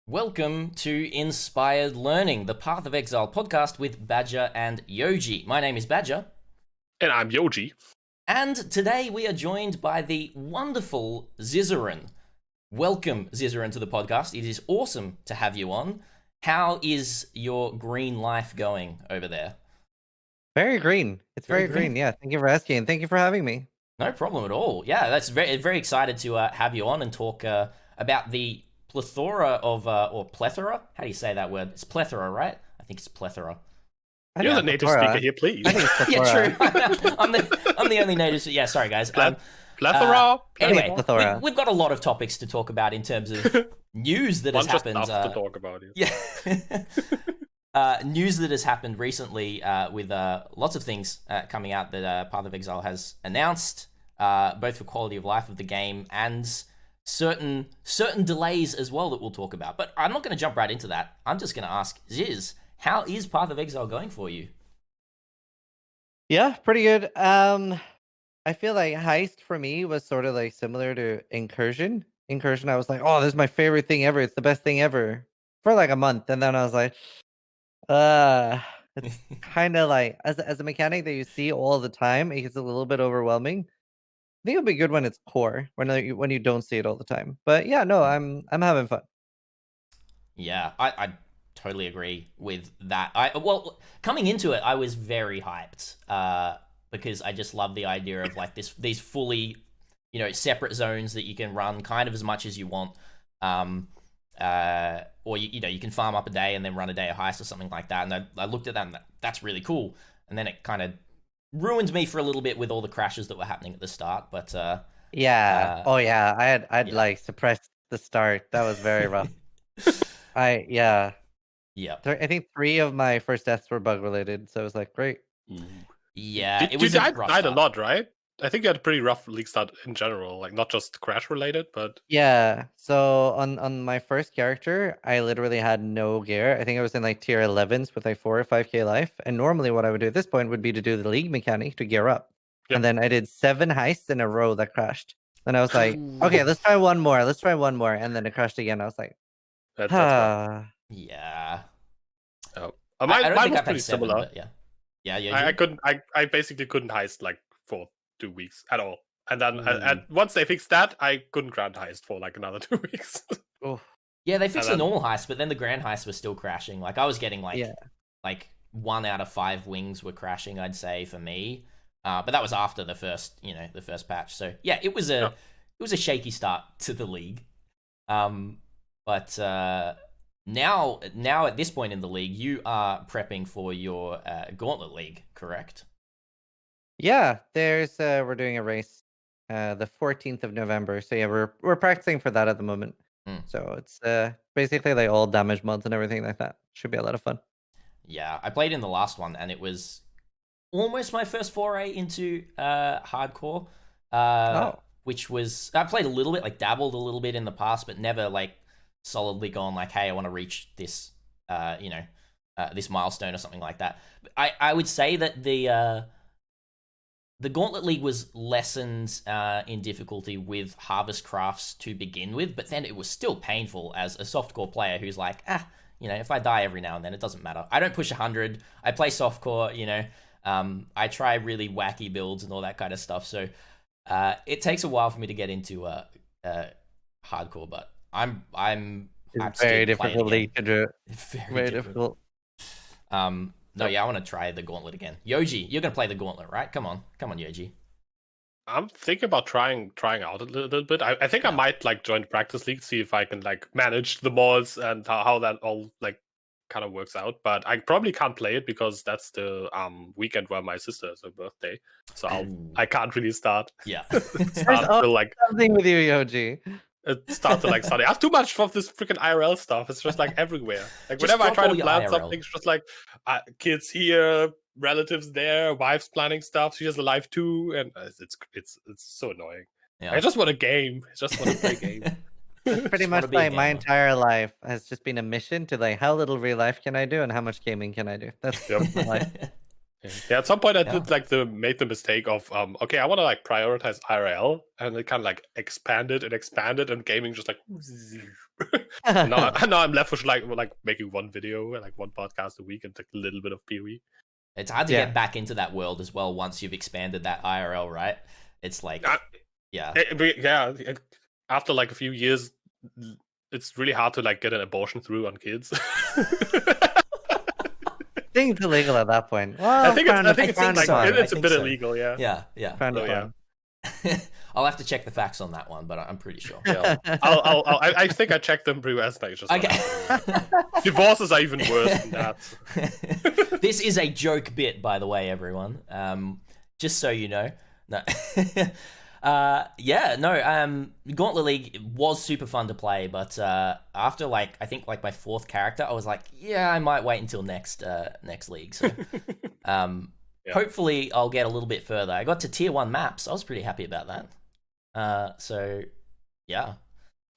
Welcome to Inspired Learning, the Path of Exile podcast with Badger and Yoji. My name is Badger. And I'm Yoji. And today we are joined by the wonderful Zizaran. Welcome, Zizaran, to the podcast. It is awesome to have you on. How is your green life going over there? Very green. It's very green. Yeah, thank you for asking. Thank you for having me. No problem at all. Yeah, that's very excited to have you on and talk about the plethora of, or plethora? How do you say that word? It's plethora, right? I think it's plethora. You're the native speaker here, please. Yeah, true. I'm the only native. Yeah, sorry, guys. Plethora. Anyway, plethora. We've got a lot of topics to talk about in terms of news that has happened. To talk about it. Yeah. News that has happened recently with lots of things coming out that Path of Exile has announced, both for quality of life of the game and certain delays as well that we'll talk about. But I'm not going to jump right into that. I'm just going to ask Ziz, how is Path of Exile going for you? Yeah, pretty good. I feel like Heist for me was sort of like similar to Incursion. Incursion, I was like, oh, this is my favorite thing ever. It's the best thing ever for like a month. And then I was like, it's kind of like, as a mechanic that you see all the time, it gets a little bit overwhelming. I think it'll be good when it's core, when you don't see it all the time. But yeah, no, I'm having fun. Yeah, I totally agree with that. Well, coming into it, I was very hyped because I just love the idea of like these fully, separate zones that you can run kind of as much as you want. Or you can farm up a day and then run a day of heist or something like that. And I looked at that and that's really cool. And then it kind of ruined me for a little bit with all the crashes that were happening at the start. But I'd like suppressed the start. That was very rough. I think 3 of my first deaths were bug related, so it was like great. Yeah, you died a lot, right? I think you had a pretty rough league start in general, like not just crash related, but yeah. So on my first character, I literally had no gear. I think I was in like tier 11s with like 4 or 5k life. And normally, what I would do at this point would be to do the league mechanic to gear up. Yep. And then I did 7 heists in a row that crashed. And I was like, okay, let's try one more. And then it crashed again. I was like, yeah. Oh, mine was pretty similar. Yeah. I basically couldn't heist like for 2 weeks at all. And then once they fixed that, I couldn't grand heist for like another 2 weeks. Yeah, they fixed the normal heist, but then the grand heist was still crashing. Like I was getting like 1 out of 5 wings were crashing, I'd say, for me. But that was after the first patch. So yeah, it was a shaky start to the league. But now at this point in the league, you are prepping for your Gauntlet League, correct? Yeah, we're doing a race the 14th of November. So yeah, we're practicing for that at the moment. So it's basically like all damage mods and everything like that. Should be a lot of fun. Yeah, I played in the last one and it was almost my first foray into hardcore. Which was, I played a little bit, like dabbled a little bit in the past, but never like solidly gone like, hey, I want to reach this this milestone or something like that. I would say that the Gauntlet League was lessened in difficulty with Harvest Crafts to begin with, but then it was still painful as a softcore player who's like, if I die every now and then, it doesn't matter. I don't push 100. I play softcore, I try really wacky builds and all that kind of stuff. So it takes a while for me to get into hardcore, but I'm it's very difficult league to do. Very difficult. I want to try the Gauntlet again. Yoji, you're gonna play the Gauntlet, right? Come on, Yoji. I'm thinking about trying out a little bit. I think I might like join the practice league, see if I can like manage the mods and how that all like kind of works out. But I probably can't play it because that's the weekend where my sister has her birthday, so I can't really start. Yeah, start to, like something with you, Yoji. It starts to like study. I have too much of this freaking IRL stuff. It's just like everywhere. Like whenever I try to plan something, it's just like kids here, relatives there, wife's planning stuff. She has a life too, and it's so annoying. Yeah. I just want a game. I just want to play a game. Pretty much like my entire life has just been a mission to like how little real life can I do and how much gaming can I do. That's my life. Yeah, at some point I did like made the mistake of okay, I want to like prioritize IRL, and it kind of like expanded and gaming just like now I'm left with like making one video, like one podcast a week, and like a little bit of PoE. It's hard to get back into that world as well once you've expanded that IRL, right? It's like, after like a few years, it's really hard to like get an abortion through on kids. I think it's illegal at that point. Well, I think it's a bit illegal, yeah. Yeah. I'll have to check the facts on that one, but I'm pretty sure. Yeah. I think I checked them pretty well. Okay. Divorces are even worse than that. This is a joke bit, by the way, everyone. Just so you know. No. Gauntlet League was super fun to play, but after I think my fourth character, I was like, yeah, I might wait until next league. So hopefully I'll get a little bit further. I got to tier 1 maps. I was pretty happy about that. So yeah.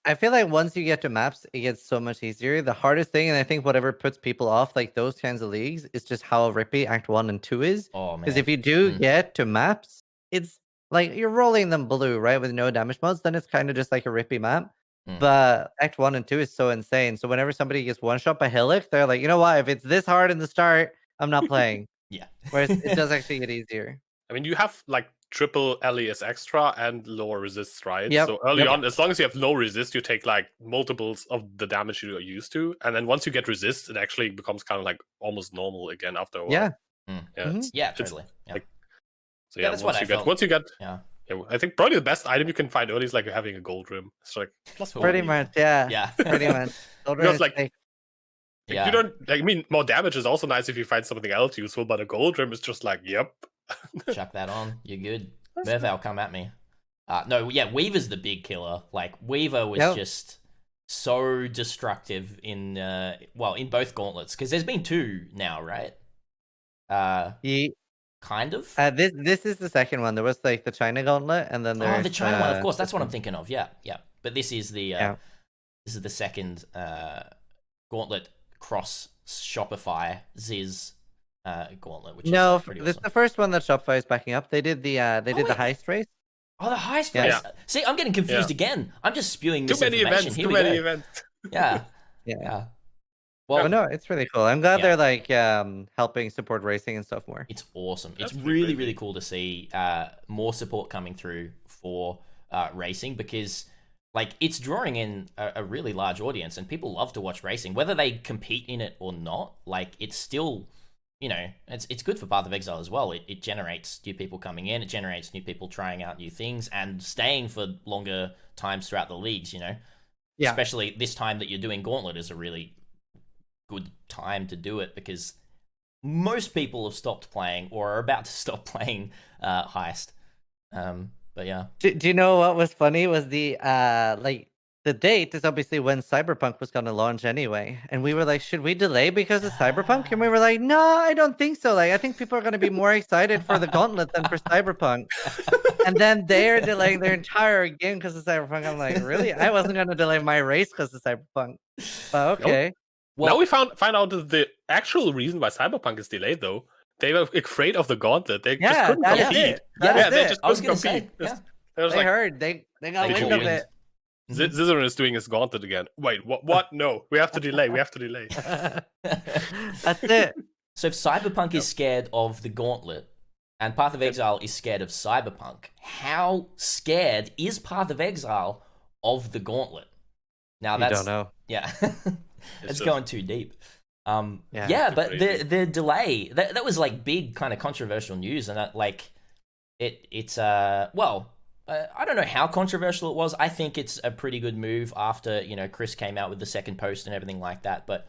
I feel like once you get to maps, it gets so much easier. The hardest thing, and I think whatever puts people off like those kinds of leagues, is just how rippy Act 1 and 2 is. Oh man. Because if you do get to maps, it's like you're rolling them blue, right? With no damage modes, then it's kind of just like a rippy map. But Act 1 and 2 is so insane. So whenever somebody gets one shot by Helix, they're like, you know what? If it's this hard in the start, I'm not playing. Yeah. Whereas it does actually get easier. I mean, you have like triple LES extra and lower resist, right? Yep. So early on, as long as you have low resist, you take like multiples of the damage you are used to. And then once you get resist, it actually becomes kind of like almost normal again after a while. Yeah. Yeah, totally. So yeah, that's what I felt. Once you get, yeah, I think probably the best item you can find early is like having a gold rim. It's like pretty much, yeah, pretty much. Because you don't. I mean, more damage is also nice if you find something else useful, but a gold rim is just like, yep. Chuck that on, you're good. Merval, come at me. No, yeah, Weaver's the big killer. Like Weaver was just so destructive in in both gauntlets, because there's been 2 now, right? Kind of. This is the second one. There was like the China Gauntlet, and then there's the China one. Of course, that's what I'm thinking of. Yeah. But this is the second Gauntlet cross Shopify Ziz Gauntlet. Which is pretty awesome. The first one that Shopify is backing up. They did the the heist race. Oh, the heist race. Yeah. See, I'm getting confused again. I'm just spewing too many events. Here too many events. Yeah. Well, no, it's really cool. I'm glad they're like helping support racing and stuff more. It's awesome. It's really, really cool to see more support coming through for racing, because like it's drawing in a really large audience, and people love to watch racing, whether they compete in it or not. Like it's still, it's good for Path of Exile as well. It generates new people coming in. It generates new people trying out new things and staying for longer times throughout the leagues. Yeah. Especially this time that you're doing Gauntlet is a really good time to do it, because most people have stopped playing or are about to stop playing Heist. But yeah. Do you know what was funny was the the date is obviously when Cyberpunk was going to launch anyway, and we were like, should we delay because of Cyberpunk? And we were like, no, I don't think so. Like I think people are going to be more excited for the Gauntlet than for Cyberpunk. And then they're delaying their entire game because of Cyberpunk. I'm like, really? I wasn't going to delay my race because of Cyberpunk. But okay. Nope. Well, now we find out that the actual reason why Cyberpunk is delayed, though, they were afraid of the Gauntlet. They just couldn't compete. They just couldn't compete. They heard. They got wind of it. Zizaran is doing his Gauntlet again. Wait, what? No, we have to delay. That's it. So if Cyberpunk is scared of the Gauntlet and Path of Exile is scared of Cyberpunk, how scared is Path of Exile of the Gauntlet? Now that's... don't know. Yeah. It's going too deep. But the delay, that was like big kind of controversial news, and I don't know how controversial it was. I think it's a pretty good move after, Chris came out with the second post and everything like that. But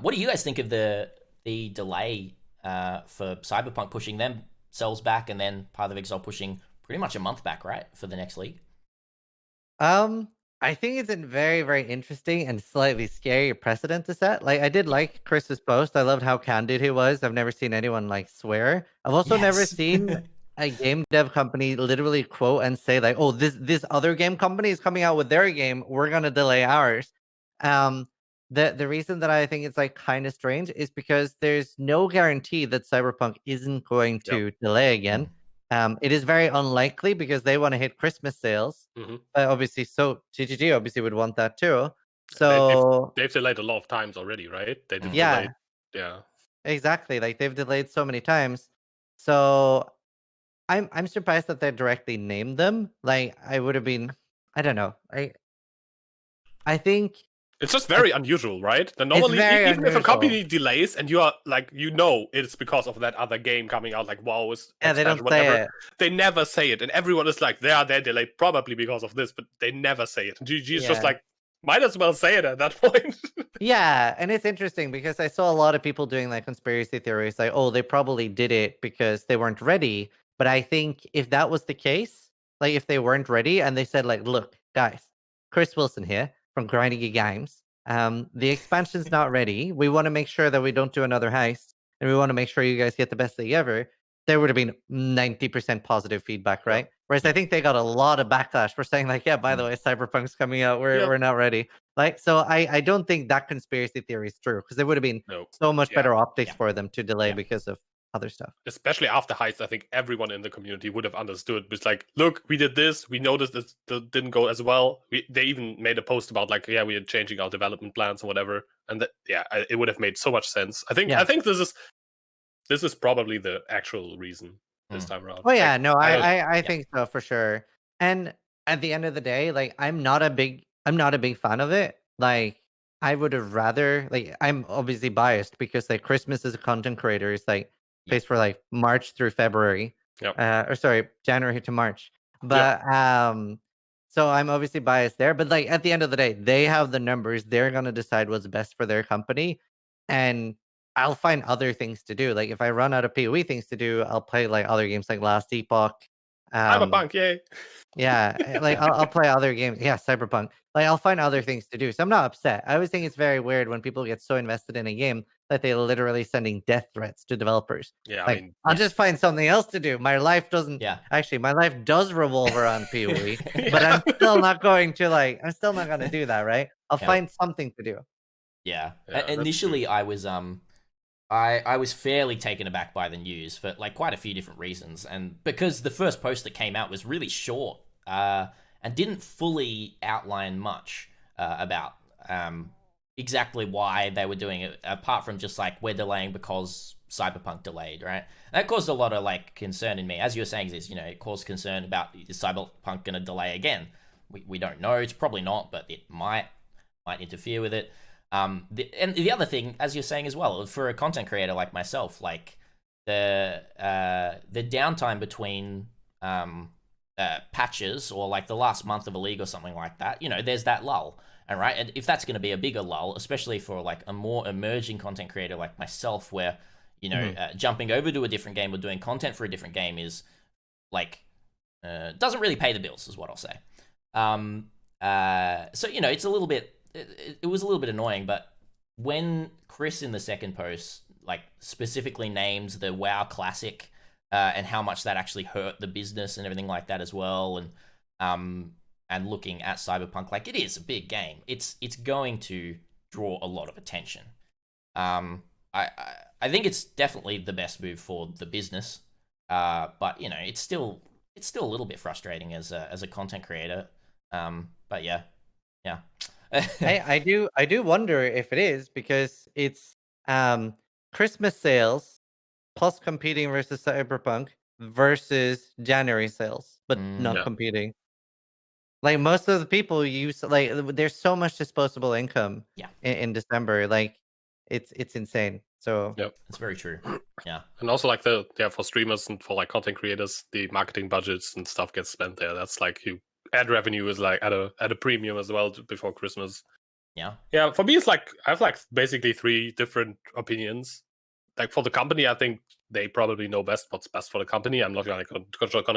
what do you guys think of the delay for Cyberpunk pushing themselves back, and then Path of Exile pushing pretty much a month back, right, for the next league? I think it's a very, very interesting and slightly scary precedent to set. Like I did like Chris's post. I loved how candid he was. I've never seen anyone like swear. I've also never seen a game dev company literally quote and say like, oh, this other game company is coming out with their game, we're gonna delay ours. The reason that I think it's like kind of strange is because there's no guarantee that Cyberpunk isn't going to delay again. It is very unlikely because they want to hit Christmas sales. Obviously, so GGG obviously would want that too. So they've delayed a lot of times already, right? They did yeah, yeah, exactly. Like they've delayed so many times. So I'm surprised that they directly named them. Like I would have been, I don't know. I think it's just very unusual, right? Then it's normally, very even if a unusual. company delays and you are like, it's because of that other game coming out, like WoW is They don't whatever. say it. They never say it, and everyone is like, they're delayed probably because of this, but they never say it. GG is just like, might as well say it at that point. Yeah, and it's interesting because I saw a lot of people doing like conspiracy theories, like, oh, they probably did it because they weren't ready. But I think if that was the case, like if they weren't ready and they said, like, look, guys, Chris Wilson here from Grinding Games. The expansion's not ready. We want to make sure that we don't do another heist, and we want to make sure you guys get the best league ever. There would have been 90% positive feedback, right? Whereas I think they got a lot of backlash for saying, like, yeah, by the way, Cyberpunk's coming out. We're not ready. Like, so I don't think that conspiracy theory is true because it would have been so much better optics for them to delay because of other stuff. Especially after heists, I think everyone in the community would have understood. It's like, look, we did this. We noticed this didn't go as well. They even made a post about like, we are changing our development plans or whatever. And it would have made so much sense. I think this is probably the actual reason this time around. Oh yeah, like, no, I think so for sure. And at the end of the day, like I'm not a big fan of it. Like I would have rather, like, I'm obviously biased because like Christmas as a content creator is like placed for like March through February. Or sorry, January to March. But so I'm obviously biased there. But like at the end of the day, they have the numbers. They're gonna decide what's best for their company. And I'll find other things to do. Like if I run out of PoE things to do, I'll play like other games like Last Epoch. Cyberpunk, yay! Yeah, like I'll play other games. Yeah, Cyberpunk. Like I'll find other things to do. So I'm not upset. I always think it's very weird when people get so invested in a game that they're literally sending death threats to developers. Yeah, like, I'll just find something else to do. My life doesn't. Yeah. Actually, my life does revolve around PoE, but I'm still not going to like. I'm still not going to do that, right? I'll find something to do. Yeah. Initially, I was I was fairly taken aback by the news for like quite a few different reasons, and because the first post that came out was really short and didn't fully outline much about exactly why they were doing it, apart from just like we're delaying because Cyberpunk delayed, right? That caused a lot of like concern in me. As you were saying, is it caused concern about is Cyberpunk going to delay again? We don't know. It's probably not, but it might interfere with it. And the other thing, as you're saying as well, for a content creator like myself, like the downtime between patches or like the last month of a league or something like that, there's that lull. And right, and if that's going to be a bigger lull, especially for like a more emerging content creator like myself, where jumping over to a different game or doing content for a different game is like doesn't really pay the bills, is what I'll say. So it's a little bit. It was a little bit annoying, but when Chris in the second post like specifically names the WoW Classic and how much that actually hurt the business and everything like that as well, and looking at Cyberpunk, like it is a big game. It's going to draw a lot of attention. I think it's definitely the best move for the business, but it's still a little bit frustrating as a content creator. But yeah. I do wonder if it is because it's Christmas sales plus competing versus Cyberpunk versus January sales, but not competing. Like most of the people use like there's so much disposable income in December. Like it's insane. So it's very true. Yeah. And also like for streamers and for like content creators, the marketing budgets and stuff gets spent there. That's like ad revenue is like at a premium as well before Christmas. Yeah, for me it's like I have like basically 3 different opinions. Like for the company, I think they probably know best what's best for the company. I'm not gonna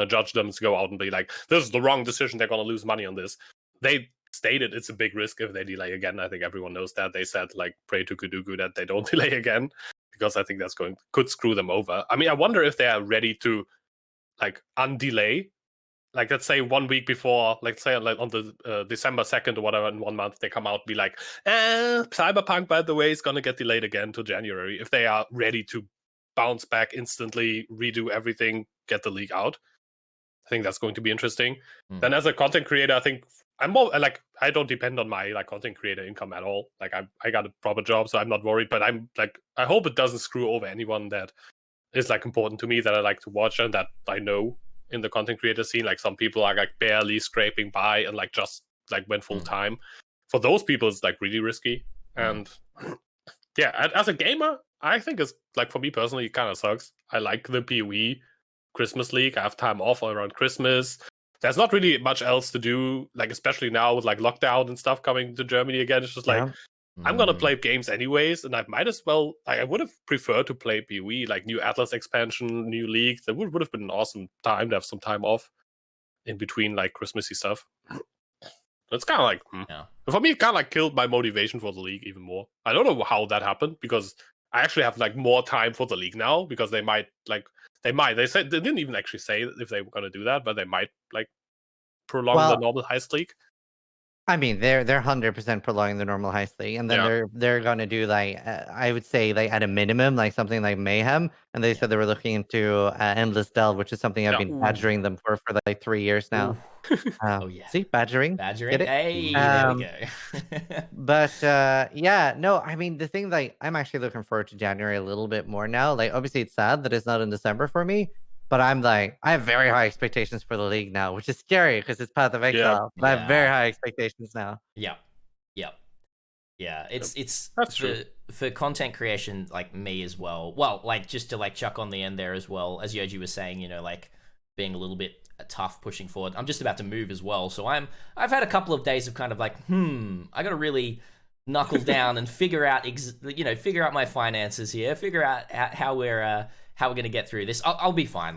judge them to go out and be like, this is the wrong decision, they're gonna lose money on this. They stated it's a big risk if they delay again. I think everyone knows that. They said like pray to Kudugu that they don't delay again, because I think that's could screw them over. I mean, I wonder if they are ready to like undelay. Like, let's say 1 week before, like say like on the December 2nd or whatever, in 1 month, they come out and be like, Cyberpunk, by the way, is going to get delayed again to January. If they are ready to bounce back instantly, redo everything, get the league out. I think that's going to be interesting. Mm. Then as a content creator, I think I'm more like, I don't depend on my like content creator income at all. Like I got a proper job, so I'm not worried. But I'm like, I hope it doesn't screw over anyone that is like important to me, that I like to watch and that I know in the content creator scene. Like some people are like barely scraping by and like just like went full time. For those people, it's like really risky. And yeah, as a gamer, I think it's like, for me personally, it kind of sucks. I like the PoE Christmas League. I have time off around Christmas. There's not really much else to do, like especially now with like lockdown and stuff coming to Germany again. It's just like, I'm gonna play games anyways, and I might as well. I would have preferred to play PoE, like new Atlas expansion, new leagues. That would have been an awesome time to have some time off in between like Christmassy stuff. It's kind of like, for me, it kind of like killed my motivation for the league even more. I don't know how that happened, because I actually have like more time for the league now, because they said, they didn't even actually say if they were going to do that, but they might like prolong the normal heist league. I mean, they're 100% prolonging the normal heist league, and then they're gonna do like I would say like at a minimum like something like Mayhem, and they said they were looking into Endless Delve, which is something I've been badgering them for like 3 years now. See, badgering. Get it? Hey, there we go. But yeah, no, I mean the thing, like I'm actually looking forward to January a little bit more now. Like obviously it's sad that it's not in December for me. But I'm like, I have very high expectations for the league now, which is scary because it's Path of Exile. But I have very high expectations now. Yeah. It's that's true for content creation, like me as well. Well, like just to like chuck on the end there as well, as Yoji was saying, you know, like being a little bit tough pushing forward. I'm just about to move as well, so I've had a couple of days of kind of like, I got to really knuckle down and figure out my finances here, figure out how we're going to get through this. I'll be fine.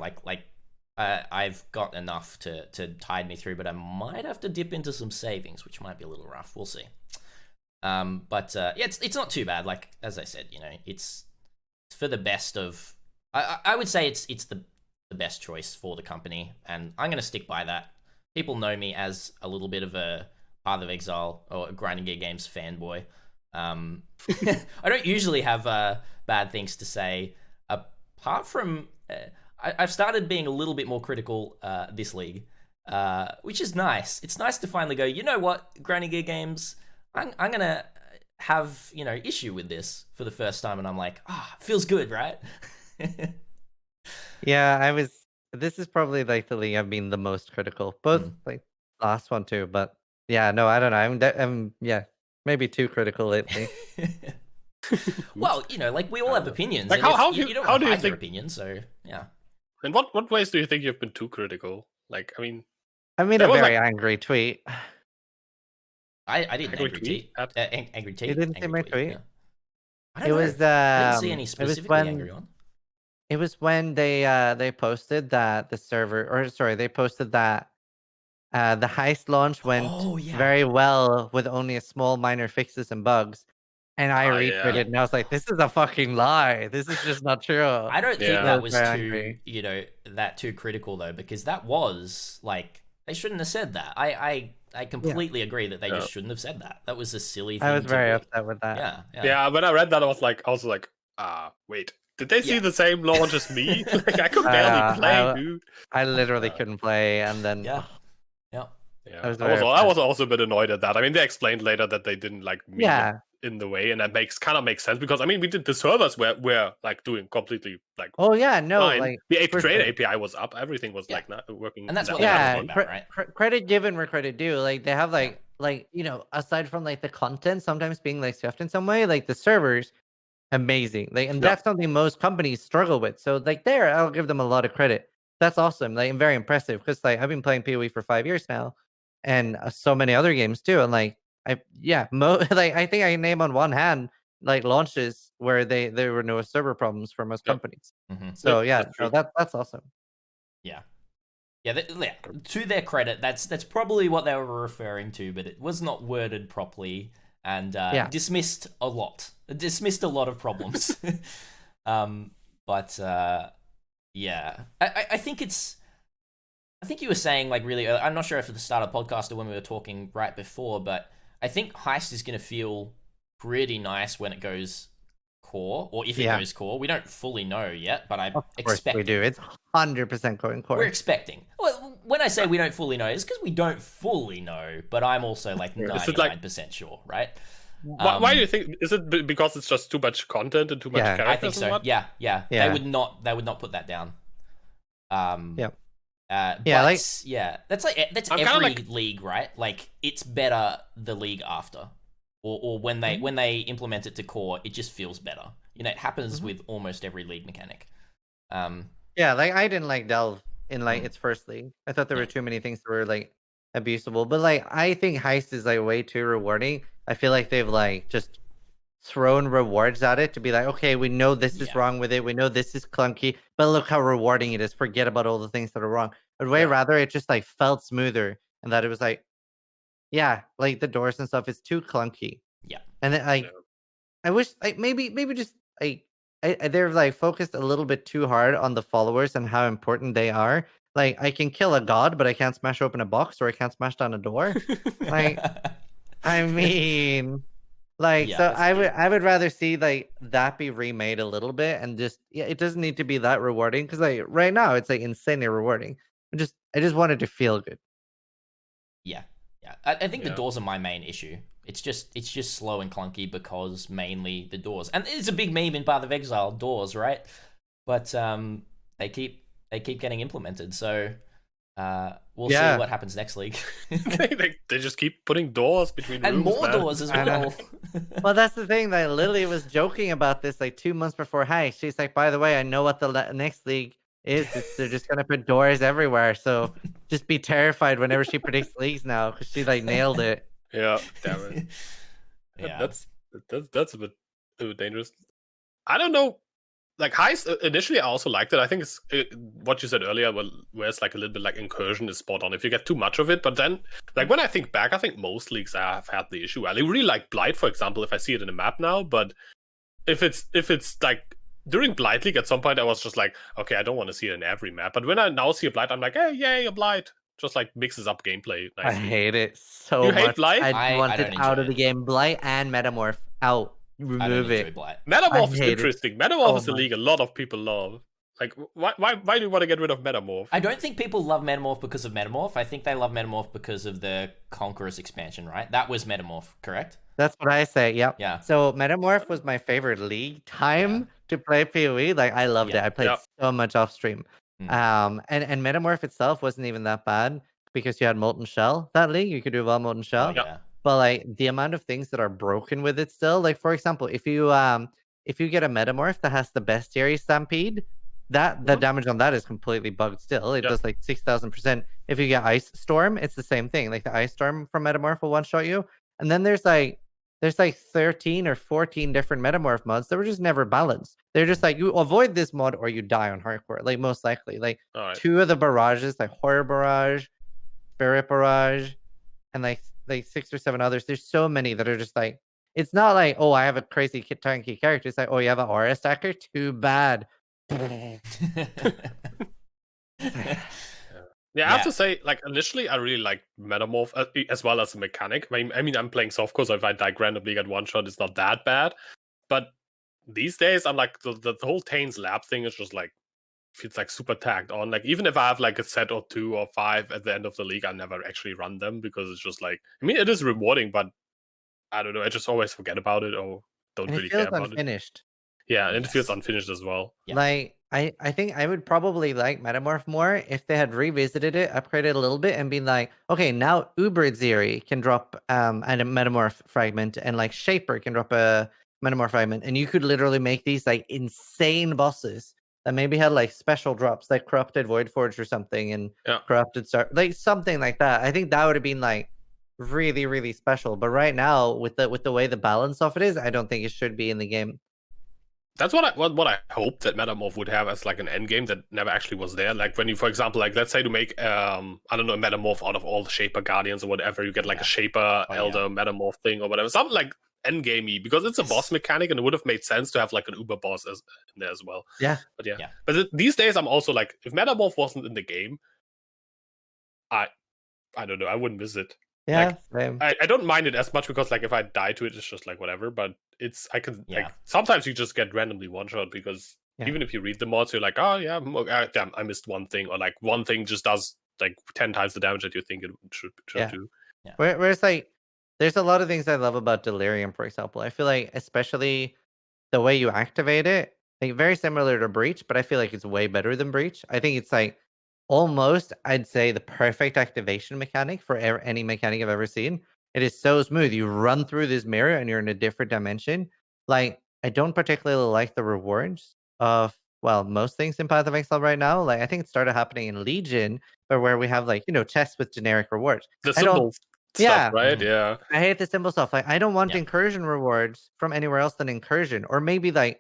I've got enough to tide me through, but I might have to dip into some savings, which might be a little rough. We'll see. But it's not too bad. Like, as I said, you know, it's for the best of, I would say it's the best choice for the company, and I'm going to stick by that. People know me as a little bit of a Path of Exile or a Grinding Gear Games fanboy. I don't usually have bad things to say. Apart from, I've started being a little bit more critical this league, which is nice. It's nice to finally go, you know what, Grinding Gear Games, I'm going to have, you know, issue with this for the first time, and I'm like, it feels good, right? Yeah, this is probably like the league I've been the most critical, both like last one too, but yeah, no, I don't know. I'm maybe too critical lately. Well, you know, like we all have opinions. Like how do you think your opinion? So yeah. And what ways do you think you've been too critical? Like, I mean, I made a very angry tweet. I did angry tweet. Angry tweet. You didn't see my tweet? Yeah. I didn't see any specifically angry on. It was when they posted that they posted that the heist launch went very well with only a small minor fixes and bugs. And I retweeted and I was like, this is a fucking lie. This is just not true. I don't think that was too critical though, because that was like, they shouldn't have said that. I completely agree that they just shouldn't have said that. That was a silly thing. I was very upset with that. Yeah, when I read that, I was like, wait, did they see the same launch as me? Like, I could barely play, dude. I literally couldn't play, and then I was also a bit annoyed at that. I mean, they explained later that they didn't like me in the way, and that kind of makes sense, because I mean, we did the servers were like doing completely like fine. Like the trade API was up, everything was like not working, and that's what right? Credit given where credit due. Like they have like you know, aside from like the content sometimes being like scuffed in some way, like the servers amazing. Like, and that's something most companies struggle with. So like there, I'll give them a lot of credit. That's awesome. Like, and very impressive, because like I've been playing PoE for 5 years now, and so many other games too. And like I think I can name on one hand like launches where there were no server problems for most companies. So that's awesome. Yeah. To their credit, that's probably what they were referring to, but it was not worded properly, and dismissed a lot of problems. I think you were saying like really early, I'm not sure if at the start of the podcast or when we were talking right before, but I think Heist is going to feel pretty nice when it goes core, or if it goes core. We don't fully know yet, but I'm expecting. We do. It's 100% going core. We're expecting. Well, when I say we don't fully know, it's because we don't fully know, but I'm also like 99% sure, right? Why do you think? Is it because it's just too much content and too much characters? I think so. Yeah. They would not put that down. That's every league, right? Like, it's better the league after, or when they implement it to core, it just feels better. You know, it happens with almost every league mechanic. Like I didn't delve in its first league. I thought there were too many things that were abusable, but I think heist is way too rewarding. I feel like they've just thrown rewards at it to be okay, we know this is wrong with it, we know this is clunky, but look how rewarding it is. Forget about all the things that are wrong. I'd way rather it just felt smoother, and that it was the doors and stuff is too clunky. And then I wish maybe just they're focused a little bit too hard on the followers and how important they are. I can kill a god, but I can't smash open a box, or I can't smash down a door. I mean, I would rather see that be remade a little bit, and just it doesn't need to be that rewarding, because right now it's insanely rewarding. I just wanted to feel good. I think the doors are my main issue. It's just slow and clunky because mainly the doors, and it's a big meme in Path of Exile, doors, right? But they keep getting implemented, so we'll see what happens next league. they just keep putting doors between and rooms, more doors as well. Well, that's the thing. Lily was joking about this 2 months before heist. She's by the way, I know what the next league is. They're just gonna put doors everywhere, so just be terrified whenever she predicts leagues now, because she nailed it. Yeah, damn it. That's a bit dangerous. I don't know. Heist, initially I also liked it. I think it's what you said earlier, where it's a little bit incursion is spot on if you get too much of it. But then, when I think back, I think most leagues have had the issue. I really like Blight, for example, if I see it in a map now. But if it's during Blight League, at some point I was just okay, I don't want to see it in every map. But when I now see a Blight, I'm hey, yay, a Blight. Just mixes up gameplay nicely. I hate it so much. You hate Blight? I want it out of the game. Blight and Metamorph out. Remove it. Metamorph is interesting. Metamorph is a league a lot of people love. Why do you want to get rid of Metamorph? I don't think people love Metamorph because of Metamorph. I think they love Metamorph because of the Conquerors expansion, right? That was Metamorph, correct? That's what I say, yep. Yeah. So Metamorph was my favorite league time to play PoE. I loved it. I played so much off stream. And Metamorph itself wasn't even that bad, because you had Molten Shell. That league, you could do well Molten Shell. But the amount of things that are broken with it still, for example, if you get a Metamorph that has the Bestiary Stampede, the damage on that is completely bugged still. It does 6,000%. If you get Ice Storm, it's the same thing. The Ice Storm from Metamorph will one-shot you. And then there's 13 or 14 different Metamorph mods that were just never balanced. They're just you avoid this mod or you die on hardcore, most likely. Two of the barrages, Horror Barrage, Spirit Barrage, and 6 or 7 others. There's so many that are just it's not oh, I have a crazy tanky character. It's oh, you have an aura stacker? Too bad. I have to say, initially, I really liked Metamorph as well as a mechanic. I mean, I'm playing softcore, so if I die randomly at one shot, it's not that bad. But these days, I'm the whole Tain's Lab thing is just feels super tagged on. Even if I have a set or 2 or 5 at the end of the league, I never actually run them, because it's just I mean, it is rewarding, but I don't know, I just always forget about it or don't really care about unfinished. it. Yeah, and it feels unfinished as well. Yeah. I think I would probably like Metamorph more if they had revisited it, upgraded a little bit, and been okay, now Uberziri can drop a Metamorph fragment, and Shaper can drop a Metamorph fragment, and you could literally make these insane bosses that maybe had special drops, Corrupted Voidforge or something, and Corrupted Star, something like that. I think that would have been really, really special. But right now, with the way the balance of it is, I don't think it should be in the game. That's what I hope that Metamorph would have as an end game that never actually was there. When you, for example, let's say to make I don't know, a Metamorph out of all the Shaper Guardians or whatever, you get a Shaper Elder Metamorph thing or whatever, something end gamey, because it's a boss mechanic, and it would have made sense to have an Uber boss in there as well. But these days I'm also if Metamorph wasn't in the game, I don't know, I wouldn't miss it. Same. I don't mind it as much, because if I die to it, it's just whatever. But it's I can like sometimes you just get randomly one shot because even if you read the mods, you're like, oh yeah, damn, I missed one thing, or like one thing just does like 10 times the damage that you think it should do. Yeah. Whereas like there's a lot of things I love about Delirium, for example. I feel like especially the way you activate it, like very similar to Breach, but I feel like it's way better than Breach. I think it's like almost, I'd say, the perfect activation mechanic for any mechanic I've ever seen. It is so smooth. You run through this mirror and you're in a different dimension. Like, I don't particularly like the rewards of, well, most things in Path of Exile right now. Like, I think it started happening in Legion, or where we have like, chests with generic rewards. The symbols stuff, right? Yeah. I hate the symbol stuff. Like, I don't want incursion rewards from anywhere else than incursion, or maybe like,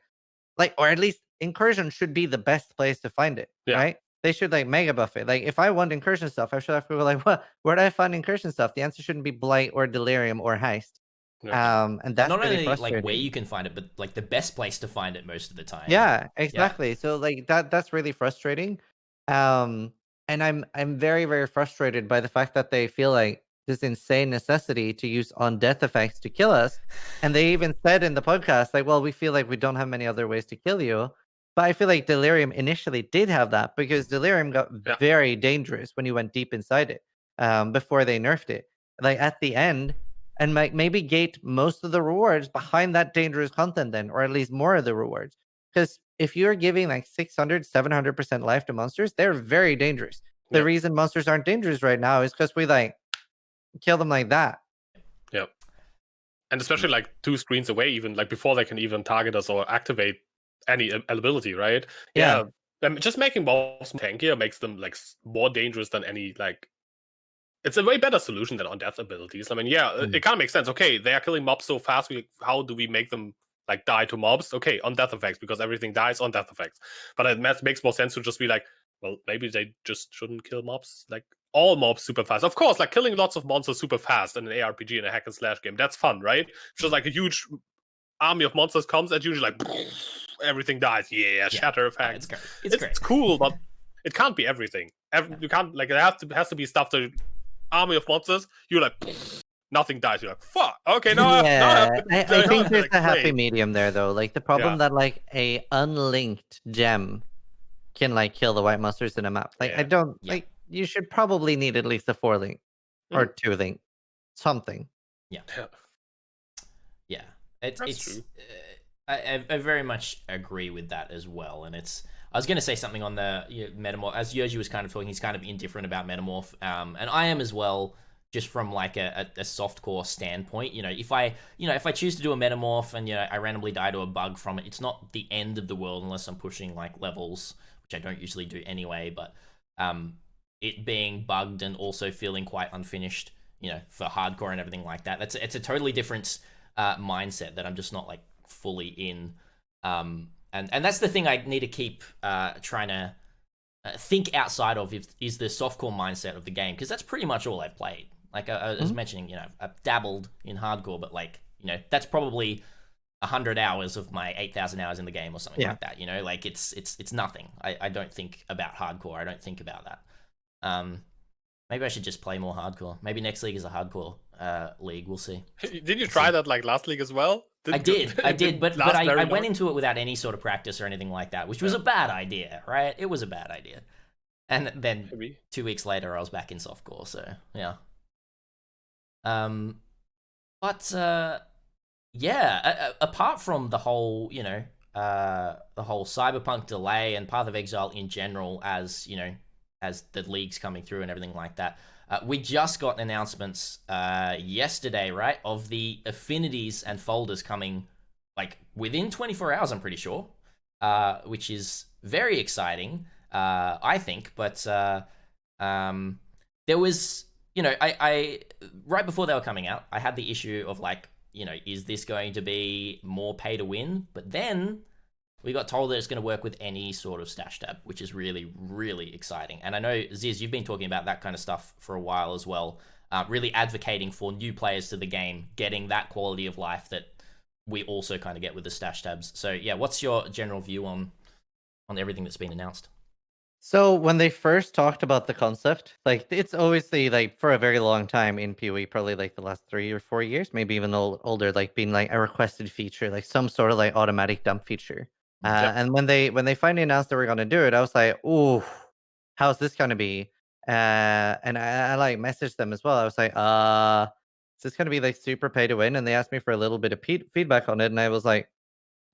or at least incursion should be the best place to find it, right? They should like mega buff it. Like if I want incursion stuff, I should have to go like, what? Where do I find incursion stuff? The answer shouldn't be Blight or Delirium or Heist. And that's not really only like where you can find it, but like the best place to find it most of the time. Yeah, exactly. So like that's really frustrating. And I'm very, very frustrated by the fact that they feel like this insane necessity to use on death effects to kill us. And they even said in the podcast, like, well, we feel like we don't have many other ways to kill you. But I feel like Delirium initially did have that because Delirium got very dangerous when you went deep inside it before they nerfed it. Like at the end, and like maybe gate most of the rewards behind that dangerous content then, or at least more of the rewards. Because if you're giving like 600, 700% life to monsters, they're very dangerous. The reason monsters aren't dangerous right now is because we like kill them like that. Yep. And especially like 2 screens away, even like before they can even target us or activate any ability, right? Yeah. Just making mobs tankier makes them like more dangerous than any like. It's a way better solution than on death abilities. I mean, it kind of makes sense. Okay, they are killing mobs so fast. How do we make them like die to mobs? Okay, on death effects, because everything dies on death effects. But it makes more sense to just be like, well, maybe they just shouldn't kill mobs, like all mobs super fast. Of course, like killing lots of monsters super fast in an ARPG and a hack and slash game, that's fun, right? It's just like a huge army of monsters comes and usually like everything dies. Shatter effects. It's cool, but it can't be everything. You can't like it has to be stuff that army of monsters. You're like nothing dies. You're like fuck. Okay, no. I think there's a happy medium there though. Like the problem that like a unlinked gem can like kill the white monsters in a map. Like I don't like. You should probably need at least a 4-link or 2-link, something. Yeah. It's true. I very much agree with that as well, and I was going to say something on the Metamorph, as Yoji was kind of talking. He's kind of indifferent about Metamorph, and I am as well, just from like a softcore standpoint. If I choose to do a Metamorph and I randomly die to a bug from it, it's not the end of the world unless I'm pushing like levels, which I don't usually do anyway. But it being bugged and also feeling quite unfinished, for hardcore and everything like that, it's a totally different mindset that I'm just not like fully in. And that's the thing I need to keep trying to think outside of is the softcore mindset of the game, because that's pretty much all I've played. Like I was mentioning, I've dabbled in hardcore, but like that's probably 100 hours of my 8,000 hours in the game or something like that. Like it's nothing. I don't think about hardcore. I don't think about that. Maybe I should just play more hardcore. Maybe next league is a hardcore league. We'll see. Did you try that like last league as well? I did, but I went into it without any sort of practice or anything like that, which was a bad idea, right? It was a bad idea. And then 2 weeks later, I was back in softcore, so yeah. Apart from the whole, the whole Cyberpunk delay and Path of Exile in general, as as the leagues coming through and everything like that. We just got announcements yesterday, right, of the affinities and folders coming like within 24 hours, I'm pretty sure, which is very exciting, I think. But there was, I right before they were coming out, I had the issue of like, is this going to be more pay to win? But then we got told that it's going to work with any sort of stash tab, which is really, really exciting. And I know, Ziz, you've been talking about that kind of stuff for a while as well, really advocating for new players to the game, getting that quality of life that we also kind of get with the stash tabs. So yeah, what's your general view on everything that's been announced? So when they first talked about the concept, like it's obviously like for a very long time in PoE, probably like the last 3 or 4 years, maybe even older, like being like a requested feature, like some sort of like automatic dump feature. And when they finally announced they were going to do it, I was like, "Ooh, how's this going to be?" And I like messaged them as well. I was like, is this going to be like super pay to win?" And they asked me for a little bit of feedback on it, and I was like,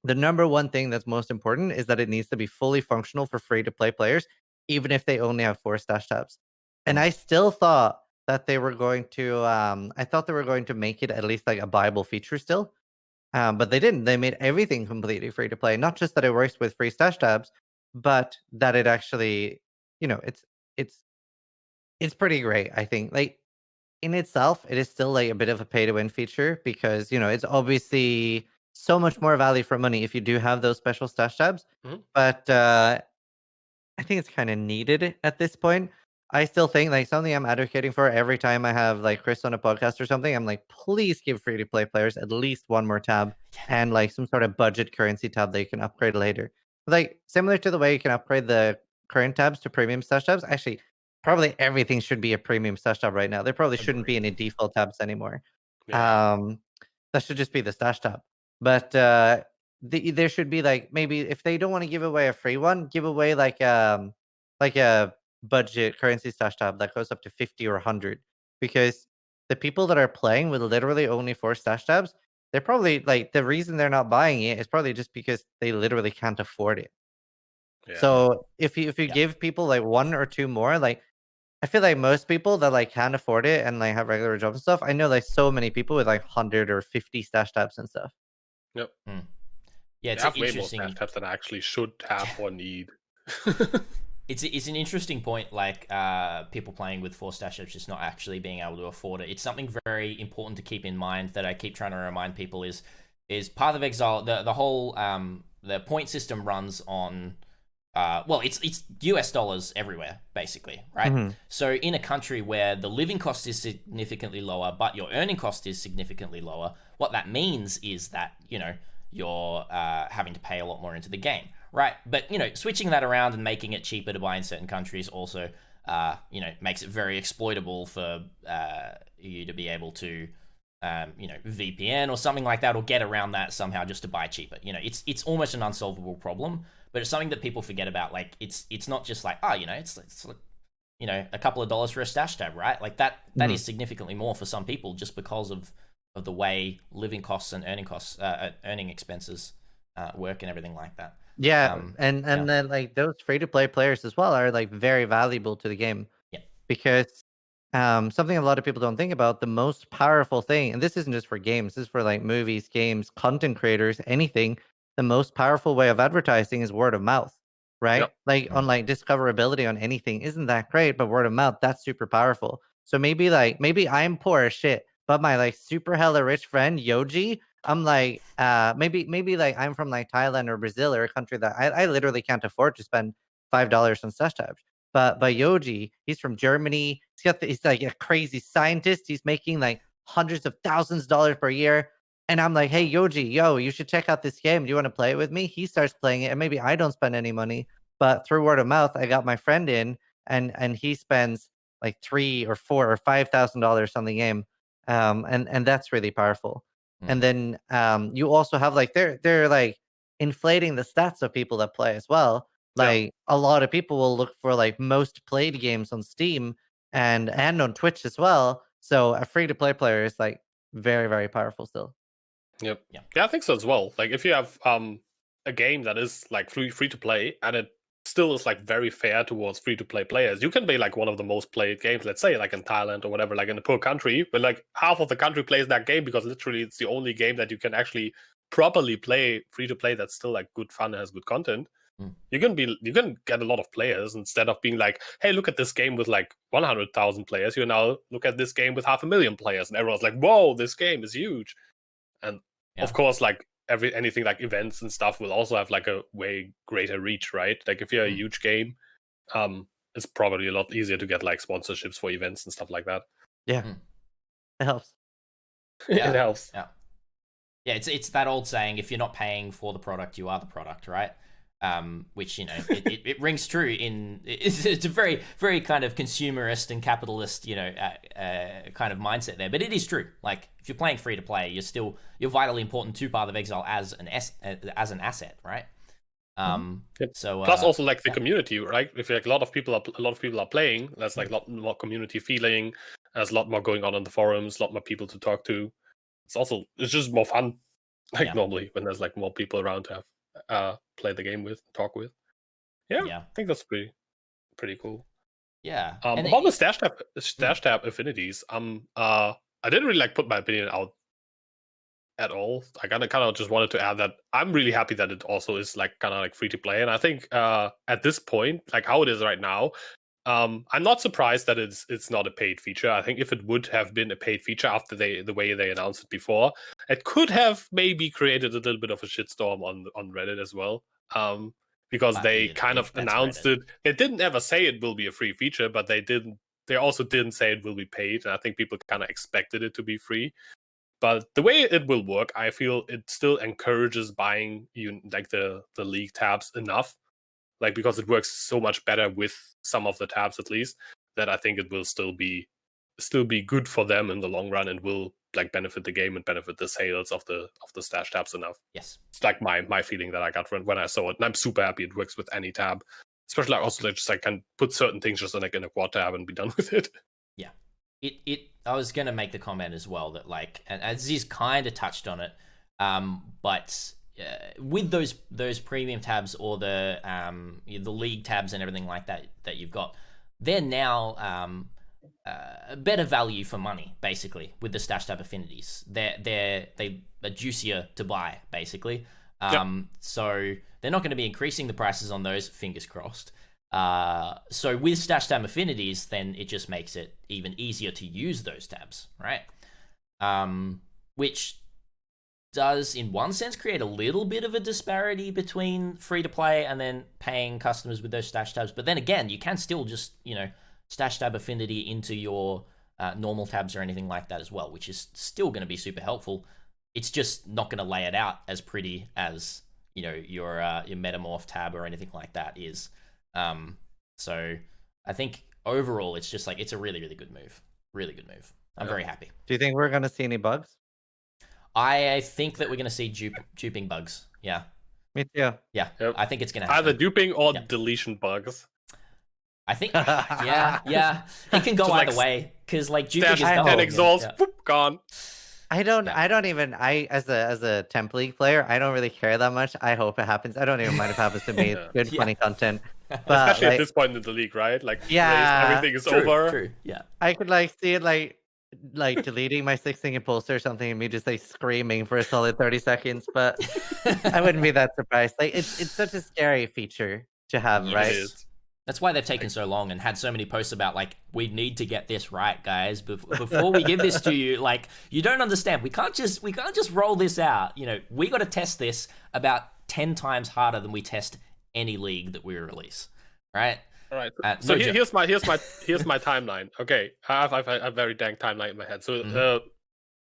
the number one thing that's most important is that it needs to be fully functional for free to play players, even if they only have 4 stash tabs. And I still thought that they were going to, I thought they were going to make it at least like a viable feature still. But they didn't. They made everything completely free to play. Not just that it works with free stash tabs, but that it actually, it's it's pretty great. I think like in itself, it is still like a bit of a pay to win feature because it's obviously so much more value for money if you do have those special stash tabs. But I think it's kind of needed at this point. I still think like something I'm advocating for every time I have like Chris on a podcast or something. I'm like, please give free to play players at least one more tab and like some sort of budget currency tab that you can upgrade later. Like similar to the way you can upgrade the current tabs to premium stash tabs. Actually, probably everything should be a premium stash tab right now. There probably shouldn't be any default tabs anymore. Um, that should just be the stash tab. But there should be like maybe if they don't want to give away a free one, give away like a budget currency stash tab that goes up to 50 or 100 because the people that are playing with literally only 4 stash tabs, they're probably like the reason they're not buying it is probably just because they literally can't afford it. So if you give people like 1 or 2 more, like I feel like most people that like can't afford it and like have regular jobs and stuff, I know like so many people with like 100 or 50 stash tabs and stuff. Yep. Yeah, it's have interesting. Way more stash tabs than I actually should have or need. It's an interesting point, like people playing with 4 stash tabs just not actually being able to afford it. It's something very important to keep in mind that I keep trying to remind people is Path of Exile. The whole the point system runs on well, it's US dollars everywhere, basically, right? So in a country where the living cost is significantly lower, but your earning cost is significantly lower, what that means is that, you're having to pay a lot more into the game, right? But, switching that around and making it cheaper to buy in certain countries also, makes it very exploitable for you to be able to, VPN or something like that, or get around that somehow just to buy cheaper. It's almost an unsolvable problem. But it's something that people forget about. Like it's not just like it's like, a couple of dollars for a stash tab, right? Like that is significantly more for some people just because of the way living costs and earning expenses work and everything like that. Yeah, and then like those free to play players as well are like very valuable to the game. Yeah, because something a lot of people don't think about, the most powerful thing, and this isn't just for games, this is for like movies, games, content creators, anything. The most powerful way of advertising is word of mouth, right? Like on like discoverability on anything isn't that great, but word of mouth, that's super powerful. So maybe I'm poor as shit, but my like super hella rich friend Yoji, I'm like maybe like I'm from like Thailand or Brazil or a country that I literally can't afford to spend $5 on stash tabs. But Yoji, he's from Germany. He's like a crazy scientist. He's making like hundreds of thousands of dollars per year. And I'm like, hey Yoji, you should check out this game. Do you want to play it with me? He starts playing it, and maybe I don't spend any money, but through word of mouth, I got my friend in, and he spends like $3,000 or $4,000 or $5,000 on the game, and that's really powerful. And then you also have like they're like inflating the stats of people that play as well. Like a lot of people will look for like most played games on Steam and on Twitch as well. So a free to play player is like very, very powerful still. Yep. Yeah, I think so as well. Like if you have a game that is like free to play and it still is like very fair towards free to play players, you can be like one of the most played games, let's say like in Thailand or whatever, like in a poor country, but like half of the country plays that game because literally it's the only game that you can actually properly play free to play that's still like good fun and has good content. You can get a lot of players instead of being like, hey, look at this game with like 100,000 players. You now look at this game with 500,000 players, and everyone's like, whoa, this game is huge. And of course, like anything like events and stuff will also have like a way greater reach, right? Like if you're a huge game, it's probably a lot easier to get like sponsorships for events and stuff like that. Yeah, it helps. It helps. Yeah, it's that old saying: if you're not paying for the product, you are the product, right? which it rings true in it's a very very kind of consumerist and capitalist kind of mindset there, but it is true. Like if you're playing free to play, you're vitally important to Path of Exile as an asset, right? So plus also like the community, right? If like a lot of people are playing, there's like a lot more community feeling. There's a lot more going on the forums, a lot more people to talk to. It's just more fun, like normally when there's like more people around to have play the game with, talk with. Yeah, I think that's pretty cool. Yeah. About the Stash Tab Affinities, I didn't really like put my opinion out at all. I kind of just wanted to add that I'm really happy that it also is like kind of like free to play, and I think at this point, like how it is right now, I'm not surprised that it's not a paid feature. I think if it would have been a paid feature after the way they announced it before, it could have maybe created a little bit of a shitstorm on Reddit as well. Because they kind of announced it. They didn't ever say it will be a free feature, but they also didn't say it will be paid. And I think people kind of expected it to be free. But the way it will work, I feel it still encourages buying like the league tabs enough. Like because it works so much better with some of the tabs at least, that I think it will still be good for them in the long run and will like benefit the game and benefit the sales of the stash tabs enough. Yes, it's like my feeling that I got when I saw it, and I'm super happy it works with any tab, especially like also just like can put certain things just like in a quad tab and be done with it. Yeah, I was gonna make the comment as well that like, and Aziz kind of touched on it, but with those premium tabs or the league tabs and everything like that you've got, they're now better value for money, basically, with the Stash Tab Affinities. They are juicier to buy, basically. So they're not going to be increasing the prices on those, fingers crossed. So with Stash Tab Affinities, then it just makes it even easier to use those tabs, right? Which does, in one sense, create a little bit of a disparity between free-to-play and then paying customers with those Stash Tabs. But then again, you can still just, Stash Tab Affinity into your normal tabs or anything like that as well, which is still going to be super helpful. It's just not going to lay it out as pretty as your Metamorph tab or anything like that is. So I think overall, it's just like it's a really, really good move. Really good move. I'm very happy. Do you think we're going to see any bugs? I think that we're going to see duping bugs. Yeah. Me too. Yeah. Yep. I think it's going to happen. Either duping or deletion bugs. I think, yeah, it can go either way because like duping is gone. And exalts, gone. I don't even as a temp league player, I don't really care that much. I hope it happens. I don't even mind if it happens to me. Good, funny content. But, especially at this point in the league, right? Like, everything is over. True. Yeah, I could see it like deleting my 6-thing impulse or something and me just screaming for a solid 30 seconds, but I wouldn't be that surprised. It's such a scary feature to have, right? That's why they've taken so long and had so many posts about we need to get this right, guys, before we give this to you. Like, you don't understand. We can't just roll this out. We got to test this about 10 times harder than we test any league that we release, right? All right. So here's my timeline. Okay, I have a very dang timeline in my head. So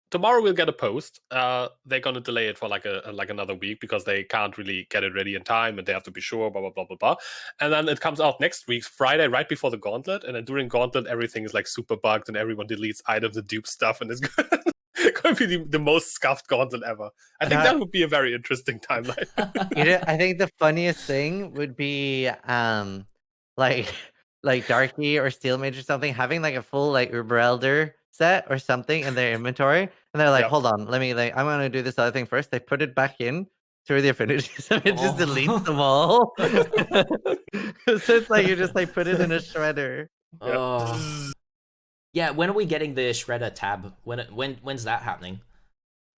tomorrow we'll get a post. They're gonna delay it for like another week because they can't really get it ready in time and they have to be sure. Blah blah blah blah blah. And then it comes out next week, Friday, right before the Gauntlet. And then during Gauntlet, everything is super bugged and everyone deletes items and dupe stuff, and it's going to be the most scuffed Gauntlet ever. I think that would be a very interesting timeline. I think the funniest thing would be like Darky or Steel Mage or something having a full Uber Elder set or something in their inventory, and they're like, hold on, let me I'm gonna do this other thing first. They put it back in through the affinities and it just deletes them all. So it's you just put it in a shredder. Yeah, when are we getting the shredder tab? When's that happening?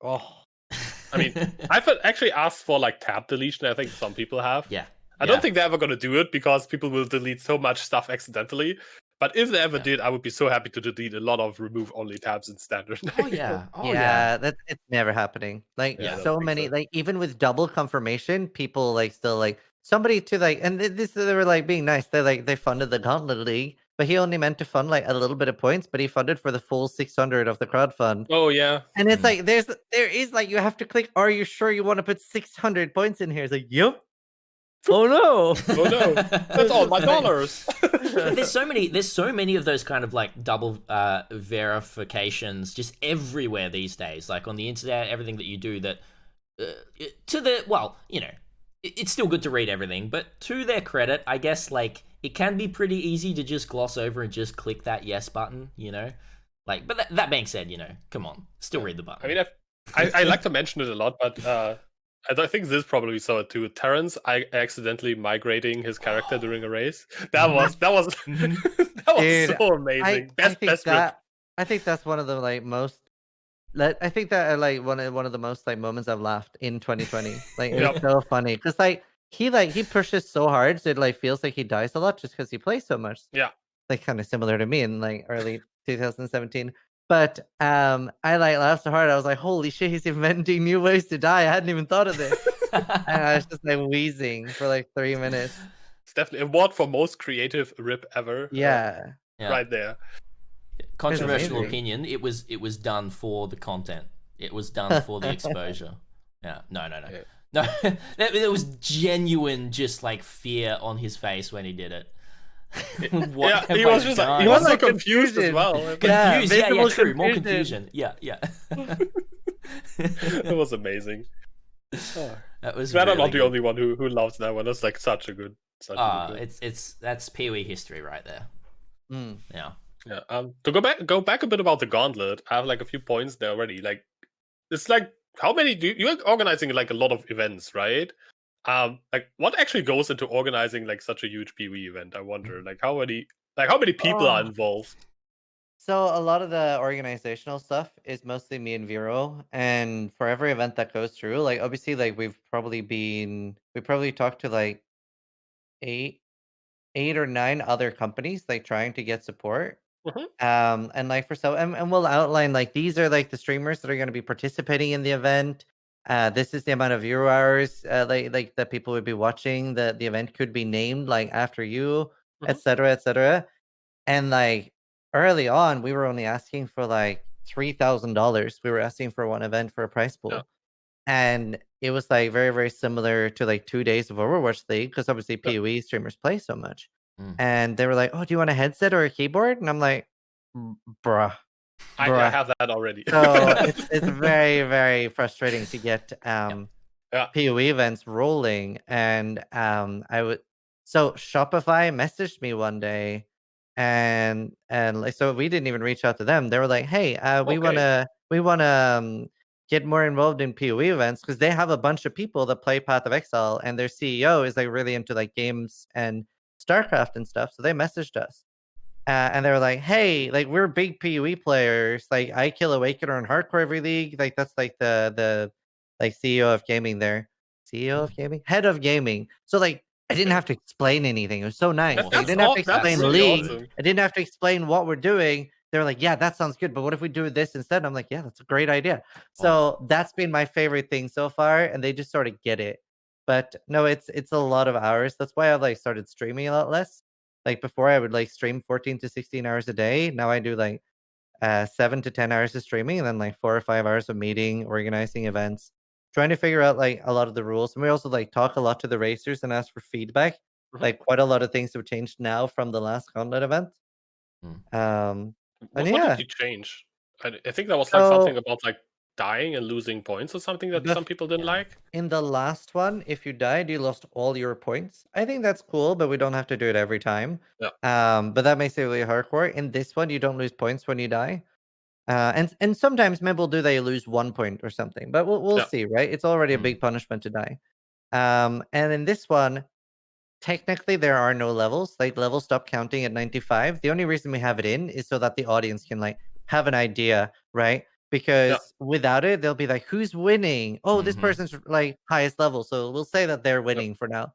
I mean, I've actually asked for tab deletion. I think some people have. Yeah. I don't think they're ever going to do it because people will delete so much stuff accidentally. But if they ever did, I would be so happy to delete a lot of remove only tabs in standard. It's never happening. So many, even with double confirmation, people still somebody to and this they were being nice. They funded the Gauntlet League, but he only meant to fund a little bit of points, but he funded for the full 600 of the crowdfund. Oh yeah. And it's there is you have to click, are you sure you want to put 600 points in here? It's yep. Oh no! Oh no, that's all my dollars. There's so many of those kind of like double verifications just everywhere these days. Like on the internet, everything that you do that it's still good to read everything, but to their credit, I guess like it can be pretty easy to just gloss over and just click that yes button, Like, but that being said, come on, still read the button. I mean, I like to mention it a lot, but I think this probably saw it too. Terrence, I accidentally migrating his character during a race. That was that was Dude, so amazing. I think that's one of the like most. I think that like one of the most like moments I've laughed in 2020. Like it's so funny because like he pushes so hard, so it like feels like he dies a lot just because he plays so much. Yeah, like kind of similar to me in like early 2017. But I like laughed so hard. I was like, holy shit, he's inventing new ways to die. I hadn't even thought of this. And I was just like wheezing for like 3 minutes. It's definitely award for most creative rip ever. Yeah. Right there. Controversial opinion. It was done for the content. It was done for the exposure. Yeah. No. Yeah. No. There was genuine just like fear on his face when he did it. He was just like, he was so confused as well. Confused, yeah, true. More confusion. Yeah. It was amazing. That was. I'm not the only one who loves that one. That's like such a good. That's PoE history right there. Yeah. Yeah. To go back a bit about the gauntlet, I have like a few points there already. Like, it's like how many you're organizing like a lot of events, right? Like what actually goes into organizing like such a huge PoE event? I wonder. Like how many people are involved? So a lot of the organizational stuff is mostly me and Vero, and for every event that goes through, like obviously like we probably talked to like eight or nine other companies like trying to get support. And like and we'll outline like these are like the streamers that are going to be participating in the event. This is the amount of viewer hours like that people would be watching. The event could be named like after you, etc., etc. And like early on, we were only asking for like $3,000. We were asking for one event for a prize pool, and it was like very very similar to like 2 days of Overwatch League because obviously PoE streamers play so much. And they were like, "Oh, do you want a headset or a keyboard?" And I'm like, "Bruh." I have that already. So it's very very frustrating to get PoE events rolling, and so Shopify messaged me one day, and like so we didn't even reach out to them. They were like, "Hey, we wanna get more involved in PoE events because they have a bunch of people that play Path of Exile, and their CEO is like really into like games and StarCraft and stuff." So they messaged us. And they were like, "Hey, like we're big PoE players. Like I kill Awakener on hardcore every league. Like that's like the like CEO of gaming there, CEO of gaming, head of gaming. So like I didn't have to explain anything. It was so nice. Like, I didn't have to explain league. Awesome. I didn't have to explain what we're doing. They were like, "Yeah, that sounds good. But what if we do this instead?" And I'm like, "Yeah, that's a great idea." So that's been my favorite thing so far, and they just sort of get it. But no, it's a lot of hours. That's why I've like started streaming a lot less. Like before, I would like stream 14 to 16 hours a day. Now I do like 7 to 10 hours of streaming, and then like 4 or 5 hours of meeting, organizing events, trying to figure out like a lot of the rules. And we also like talk a lot to the racers and ask for feedback. Like quite a lot of things have changed now from the last Gauntlet event. What did you change? I think that was like something about like dying and losing points or something that some people didn't like. In the last one, if you died, you lost all your points. I think that's cool, but we don't have to do it every time. But that makes it really hardcore. In this one, you don't lose points when you die. And sometimes maybe they lose 1 point or something, but we'll see, right? It's already a big punishment to die. And in this one, technically there are no levels. Like levels stop counting at 95. The only reason we have it in is so that the audience can like have an idea, right? Because without it, they'll be like, "Who's winning? Oh, this person's like highest level." So we'll say that they're winning for now.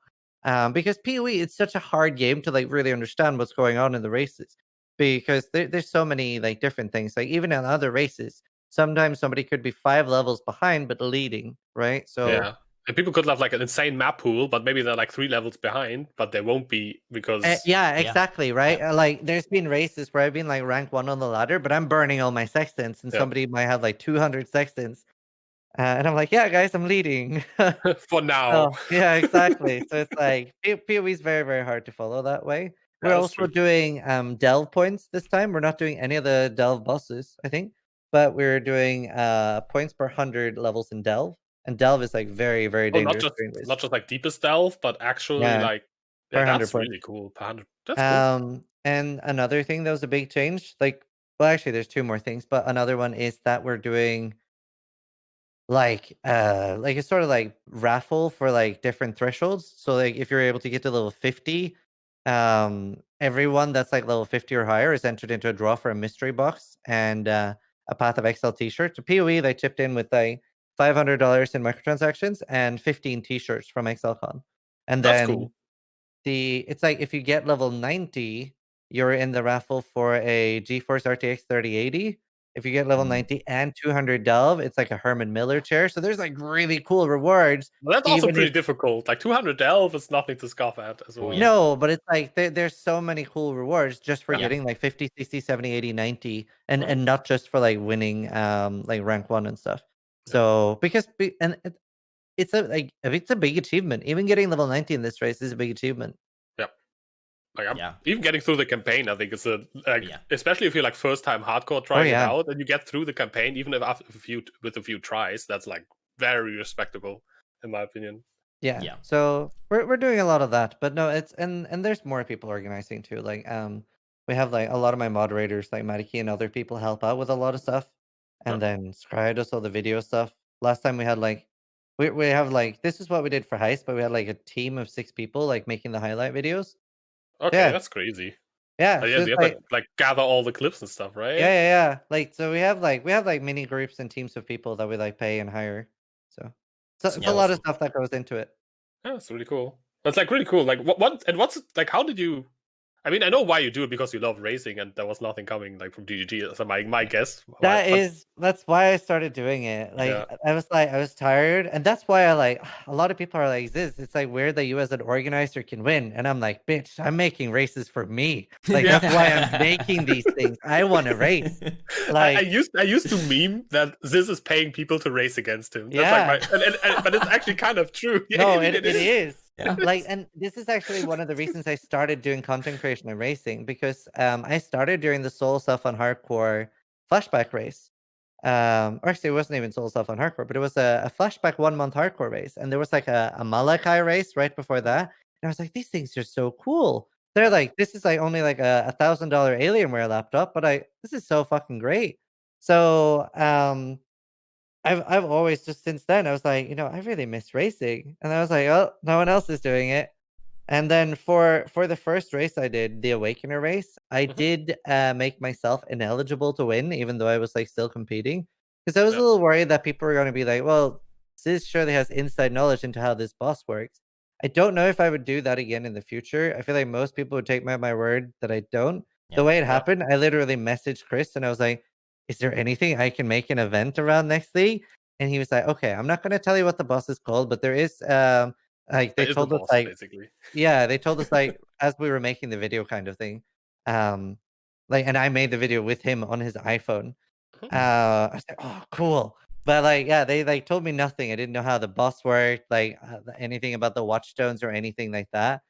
Because PoE, it's such a hard game to like really understand what's going on in the races. Because there's so many like different things. Like even in other races, sometimes somebody could be 5 levels behind but leading, right? So and people could have like an insane map pool, but maybe they're like 3 levels behind, but they won't be because exactly, right? Like there's been races where I've been like rank 1 on the ladder, but I'm burning all my sextants, and somebody might have like 200 sextants. And I'm like, yeah, guys, I'm leading. For now. Oh, yeah, exactly. So it's like PoE is very, very hard to follow that way. We're Yeah, that's also true. doing delve points this time. We're not doing any of the delve bosses, I think, but we're doing points per 100 levels in delve. And delve is like very, very Oh, not dangerous just during this. not just like deepest delve, but actually Yeah, like per 100 that's points. really cool. Per 100. That's cool. And another thing that was a big change, like, well, actually, there's two more things, but another one is that we're doing like it's sort of like raffle for like different thresholds. So like if you're able to get to level 50, everyone that's like level 50 or higher is entered into a draw for a mystery box and a Path of Exile t-shirt. So PoE they chipped in with like $500 in microtransactions and 15 t-shirts from ExileCon. And That's then cool. it's like if you get level 90, you're in the raffle for a GeForce RTX 3080. If you get level 90 and 200 delve, it's like a Herman Miller chair. So there's like really cool rewards. Well, that's also Even pretty if difficult. Like 200 delve is nothing to scoff at as well. yeah. no, but it's like there's so many cool rewards just for Yeah. getting like 50, 60, 70, 80, 90 Right. and not just for like winning like rank 1 and stuff. Yeah. So because it's a big achievement. Even getting level 90 in this race is a big achievement. Yeah. Like even getting through the campaign, I think it's a especially if you're like first time hardcore trying it out and you get through the campaign, even if after with a few tries, that's like very respectable in my opinion. Yeah. So we're doing a lot of that, but no, it's and there's more people organizing too. Like we have like a lot of my moderators, like Mariki and other people help out with a lot of stuff, and then Scry does all the video stuff. Last time we had like we have like this is what we did for Heist, but we had like a team of 6 people like making the highlight videos. Okay, that's crazy. Yeah, so you have to like gather all the clips and stuff, right? Yeah. Like so we have like mini groups and teams of people that we like pay and hire. So it's a lot of stuff that goes into it. Yeah, that's really cool. That's like really cool. Like what's like how did you I mean, I know why you do it because you love racing, and there was nothing coming like from DGG. So my guess. That's why I started doing it. Like I was tired, and that's why I like a lot of people are like this. It's like weird that you as an organizer can win, and I'm like, bitch, I'm making races for me. Like that's why I'm making these things. I want to race. Like I used to meme that Ziz is paying people to race against him. That's like but it's actually kind of true. Yeah, no, it is. Yeah. Like, and this is actually one of the reasons I started doing content creation and racing because I started during the Soul Stuff on Hardcore flashback race. Or actually, it wasn't even Soul Stuff on Hardcore, but it was a flashback 1 month hardcore race, and there was like a Malachi race right before that. And I was like, these things are so cool. They're like, this is like only like a $1,000 Alienware laptop, but this is so fucking great. So I've always just since then I was like, I really miss racing, and I was like, oh, no one else is doing it. And then for the first race I did, the Awakener race, I did make myself ineligible to win, even though I was like still competing, because I was a little worried that people were going to be like, well, Sis surely has inside knowledge into how this boss works. I don't know if I would do that again in the future. I feel like most people would take my word that I don't. The way it happened, I literally messaged Chris and I was like, is there anything I can make an event around next league? And he was like, okay, I'm not going to tell you what the boss is called, but there is like they told us like basically. Yeah, they told us like as we were making the video kind of thing. Like and I made the video with him on his iPhone. I was like, oh cool. But like yeah, they like told me nothing. I didn't know how the boss worked, like anything about the watchstones or anything like that.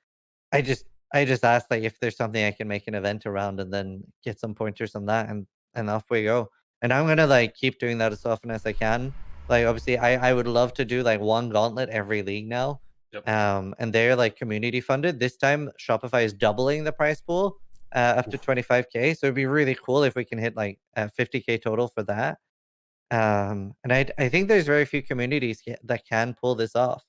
I just asked like if there's something I can make an event around and then get some pointers on that and off we go. And I'm gonna like keep doing that as often as I can. Like obviously I would love to do like one gauntlet every league now. And they're like community funded. This time Shopify is doubling the price pool up to 25K. So it'd be really cool if we can hit like 50K total for that. And I think there's very few communities that can pull this off.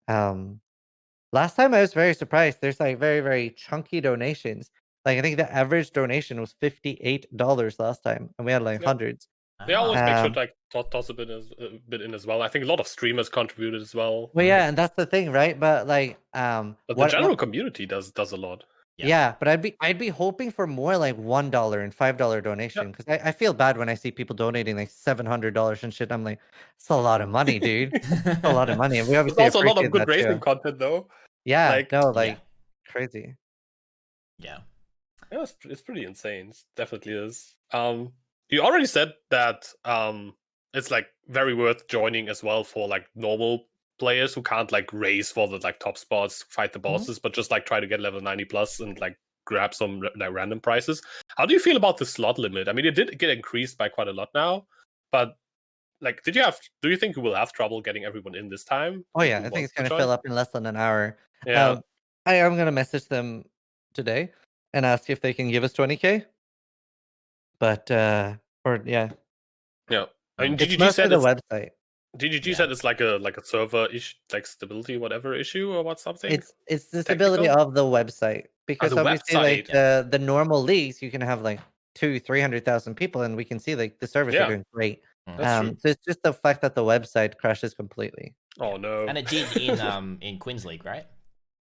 Last time I was very surprised. There's like very, very chunky donations. Like I think the average donation was $58 last time, and we had like hundreds. They always make sure to like toss a bit in as well. I think a lot of streamers contributed as well. Well, yeah, and that's the thing, right? But like, but the general community does a lot. Yeah, but I'd be hoping for more like $1 and $5 donation because I feel bad when I see people donating like $700 and shit. I'm like, it's a lot of money, dude. It's a lot of money, and we obviously There's also a lot of good racing content though. Yeah, crazy. Yeah, it's pretty insane. It definitely is. You already said that it's like very worth joining as well for like normal players who can't like race for the like top spots, fight the bosses, but just like try to get level 90 plus and like grab some like random prizes. How do you feel about the slot limit? I mean, it did get increased by quite a lot now, but like, do you think you will have trouble getting everyone in this time? Oh yeah, I think it's gonna fill up in less than an hour. Yeah. I am gonna message them today and ask if they can give us 20k. But or yeah. Yeah. I mean, it's mostly the website. DGG said it's like a server issue, like stability, whatever issue or what something. It's the stability of the website, because obviously like the normal leagues you can have like 200,000-300,000 people, and we can see like the servers are doing great. So it's just the fact that the website crashes completely. Oh no! And it did in Queen's League, right?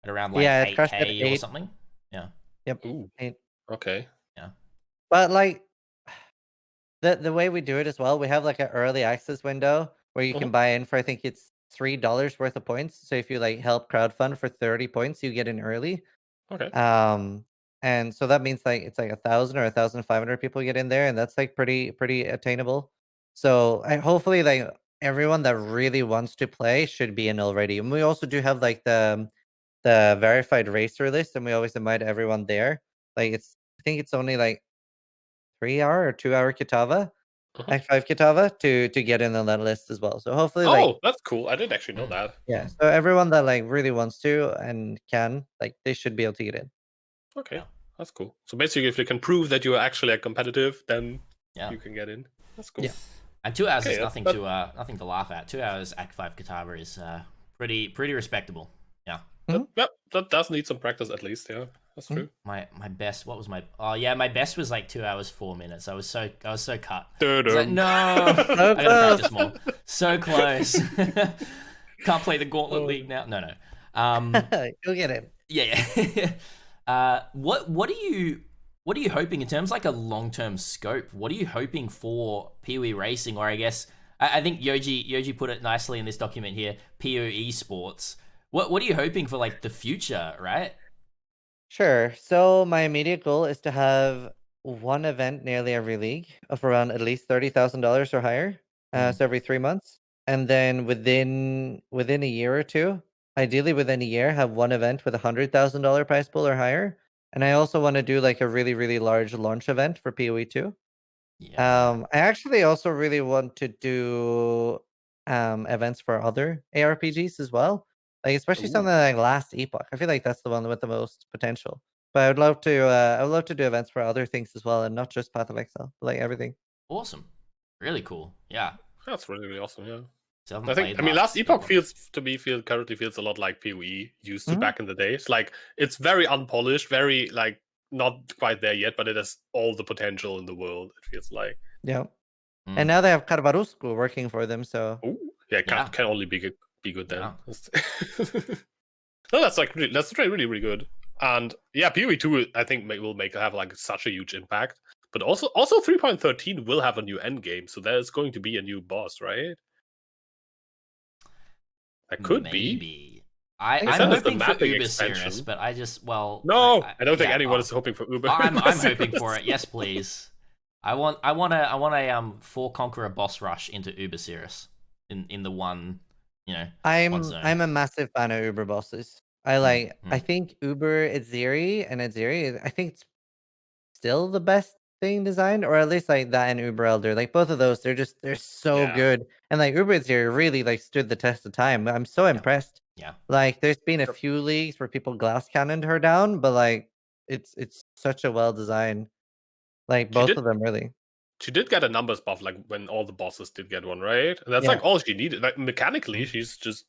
At around like it crashed at 8K or something. Yeah. Yep. Ooh. 8. Okay. Yeah. But like the way we do it as well, we have like an early access window where you can buy in for, I think it's $3 worth of points. So if you like help crowdfund for 30 points, you get in early. Okay. And so that means like it's like 1,000 or 1,500 people get in there, and that's like pretty attainable. So hopefully like everyone that really wants to play should be in already. And we also do have like the verified racer list, and we always invite everyone there. Like I think it's only like 3-hour or 2-hour Kitava. Act 5 Kitava to get in on that list as well. So hopefully that's cool. I didn't actually know that. Yeah. So everyone that like really wants to and can, like, they should be able to get in. Okay. That's cool. So basically if you can prove that you are actually competitive, then you can get in. That's cool. Yeah. And 2 hours is nothing to laugh at. 2 hours Act 5 Kitava is pretty respectable. Yeah. Yep. That does need some practice at least, yeah. That's true. My best. What was my? Oh yeah, my best was like 2 hours 4 minutes. I was so cut. Like, no, I gotta practice more. So close. Can't play the Gauntlet League now. No. You'll get it. Yeah. What are you hoping in terms of like a long-term scope? What are you hoping for PoE racing, or I guess I think Yoji put it nicely in this document here. PoE-Sports. What are you hoping for like the future, right? Sure. So my immediate goal is to have one event nearly every league of around at least $30,000 or higher. So every 3 months, and then within a year or two, ideally within a year, have one event with $100,000 prize pool or higher. And I also want to do like a really large launch event for PoE 2. I actually also really want to do events for other ARPGs as well. Like especially something like Last Epoch. I feel like that's the one with the most potential. But I would love to do events for other things as well, and not just Path of Exile, but like everything. Awesome. Really cool. Yeah. That's really awesome, yeah. So I mean Last Epoch currently feels a lot like PoE used to back in the day. It's like it's very unpolished, very like not quite there yet, but it has all the potential in the world, it feels like. Yeah. And now they have Carvaruscu working for them, so can only be good then. No, that's really good. And yeah, PoE 2 I think will have like such a huge impact. But also 3.13 will have a new end game, so there's going to be a new boss, right? That could be. I'm hoping for Uber Cirrus, but I don't think anyone is hoping for Uber. I'm hoping for it. Yes, please. I want a 4 Conqueror boss rush into Uber Cirrus in the one, I'm a massive fan of Uber bosses. I think Uber Edziri I think it's still the best thing designed, or at least like that and Uber Elder. Like both of those, they're so good. And like Uber Edziri really like stood the test of time. I'm so impressed. Yeah. Like there's been a few leagues where people glass cannoned her down, but like it's such a well designed. Like both of them really. She did get a numbers buff, like when all the bosses did get one, right? And that's like all she needed. Like mechanically, she's just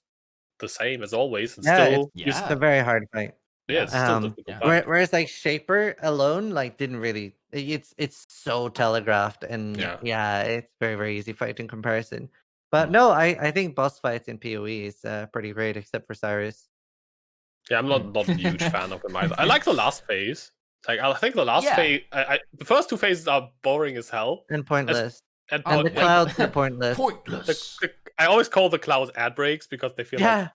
the same as always, and still it's a very hard fight. Yeah, it's still whereas like Shaper alone, like didn't really. It's so telegraphed, and it's very easy fight in comparison. But no, I think boss fights in PoE is pretty great, except for Cyrus. Yeah, I'm not a huge fan of them either. I like the last phase. Like I think the last phase, the first 2 phases are boring as hell and pointless. And the clouds are pointless. I always call the clouds ad breaks because they feel it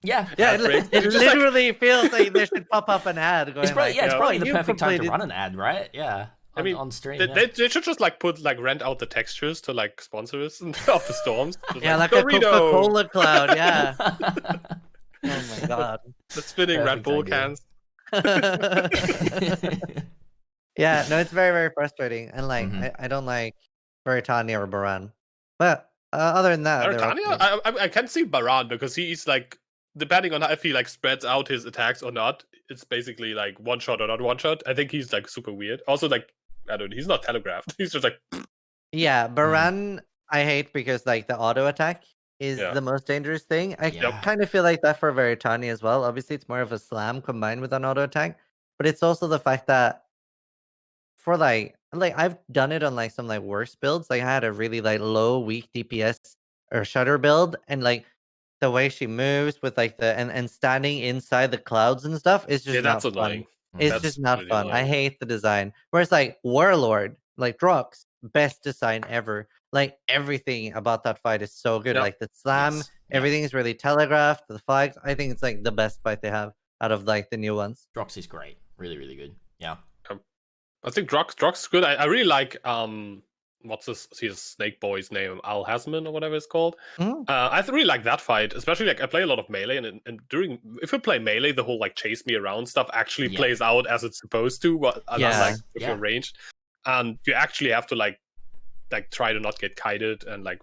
literally feels like there should pop up an ad. Going it's probably the perfect time to run an ad, right? Yeah. on stream. They should just like rent out the textures to like sponsors and of the storms. Yeah, like a Coca-Cola cloud. Yeah. Oh my god. The spinning Red Bull cans. Yeah, no, it's very, very frustrating, and like I don't like Veritania or Baran, but other than that, Veritania, I can see Baran because he's like, depending on if he like spreads out his attacks or not, it's basically like one shot or not one shot. I think he's like super weird. Also, like, I don't know, he's not telegraphed. He's just like, yeah, Baran I hate because like the auto attack is the most dangerous thing. I kind of feel like that for Veritania as well. Obviously, it's more of a slam combined with an auto attack, but it's also the fact that for like I've done it on like some like worse builds. Like I had a really like low weak DPS or shutter build, and like the way she moves with like the and standing inside the clouds and stuff is just not fun. It's just not fun. Annoying. I hate the design. Whereas like Warlord, like Drox, best design ever. Like everything about that fight is so good. Like the slam, everything is really telegraphed. The flags, I think it's like the best fight they have out of like the new ones. Drox is great. Really, really good. Yeah. I think Drox is good. I really like what's his snake boy's name, Al Hasman or whatever it's called. I really like that fight, especially like I play a lot of melee, and if you play melee, the whole like chase me around stuff actually plays out as it's supposed to. Like if you're ranged, and you actually have to like try to not get kited and like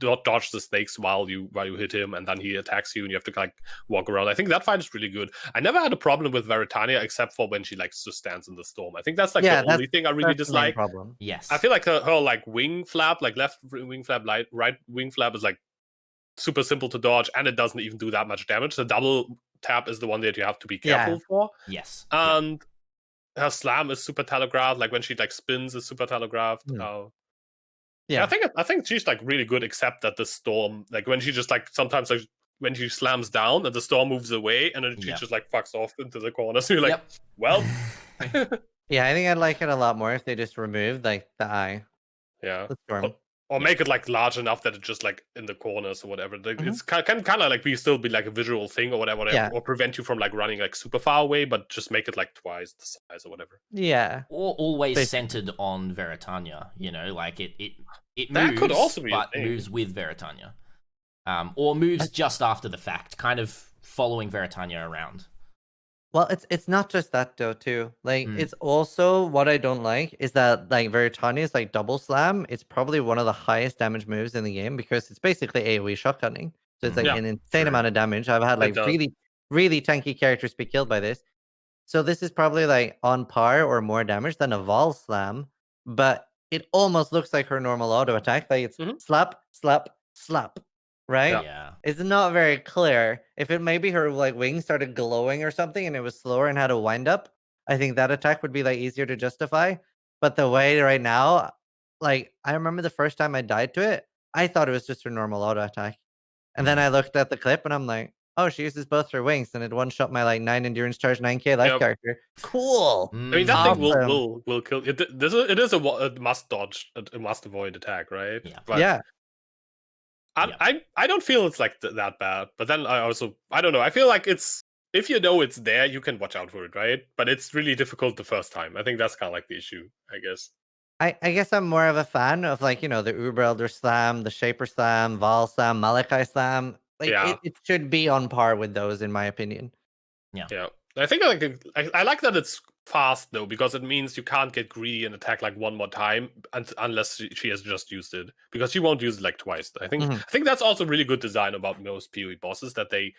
not dodge the snakes while you hit him, and then he attacks you and you have to like walk around. I think that fight is really good. I never had a problem with Veritania except for when she like just stands in the storm. I think that's like the only thing I really dislike. Yes, I feel like her like wing flap, like left wing flap, right wing flap is like super simple to dodge, and it doesn't even do that much damage. The double tap is the one that you have to be careful for. Yes, and her slam is super telegraphed. Like when she like spins, is super telegraphed. Yeah, I think she's like really good, except that the storm, like when she just like sometimes like when she slams down and the storm moves away, and then she just like fucks off into the corner. So you're like, well, yeah, I think I'd like it a lot more if they just removed like the eye. Yeah, the storm. Or make it like large enough that it's just like in the corners or whatever. It's can kind of like still be like a visual thing or whatever, or prevent you from like running like super far away, but just make it like twice the size or whatever. Yeah, or always centered on Veritania. You know, like it moves, that could also be but moves with Veritania, or moves just after the fact, kind of following Veritania around. Well, it's not just that though too. Like it's also what I don't like is that like Veritania's like double slam. It's probably one of the highest damage moves in the game because it's basically AoE shotgunning. So it's like an insane amount of damage. I've had like really tanky characters be killed by this. So this is probably like on par or more damage than a Vol slam, but it almost looks like her normal auto attack. Like it's slap, slap, slap. Right? Yeah. It's not very clear. If it maybe her like wings started glowing or something and it was slower and had a wind up, I think that attack would be like easier to justify. But the way right now, like I remember the first time I died to it, I thought it was just her normal auto attack. And then I looked at the clip and I'm like, oh, she uses both her wings and it one shot my like 9 endurance charge 9k life character. Cool. I mean that thing will kill it. It is a must dodge, a must avoid attack, right? Yeah. But I don't feel it's like that bad, but then I don't know. I feel like it's, if you know it's there, you can watch out for it, right? But it's really difficult the first time. I think that's kind of like the issue, I guess. I guess I'm more of a fan of like, you know, the Uber Elder Slam, the Shaper Slam, Vol Slam, Malachi Slam. Like it should be on par with those in my opinion. Yeah. I think I like that it's fast though, because it means you can't get greedy and attack like one more time unless she has just used it, because she won't use it like twice. I think that's also really good design about most PoE bosses, that they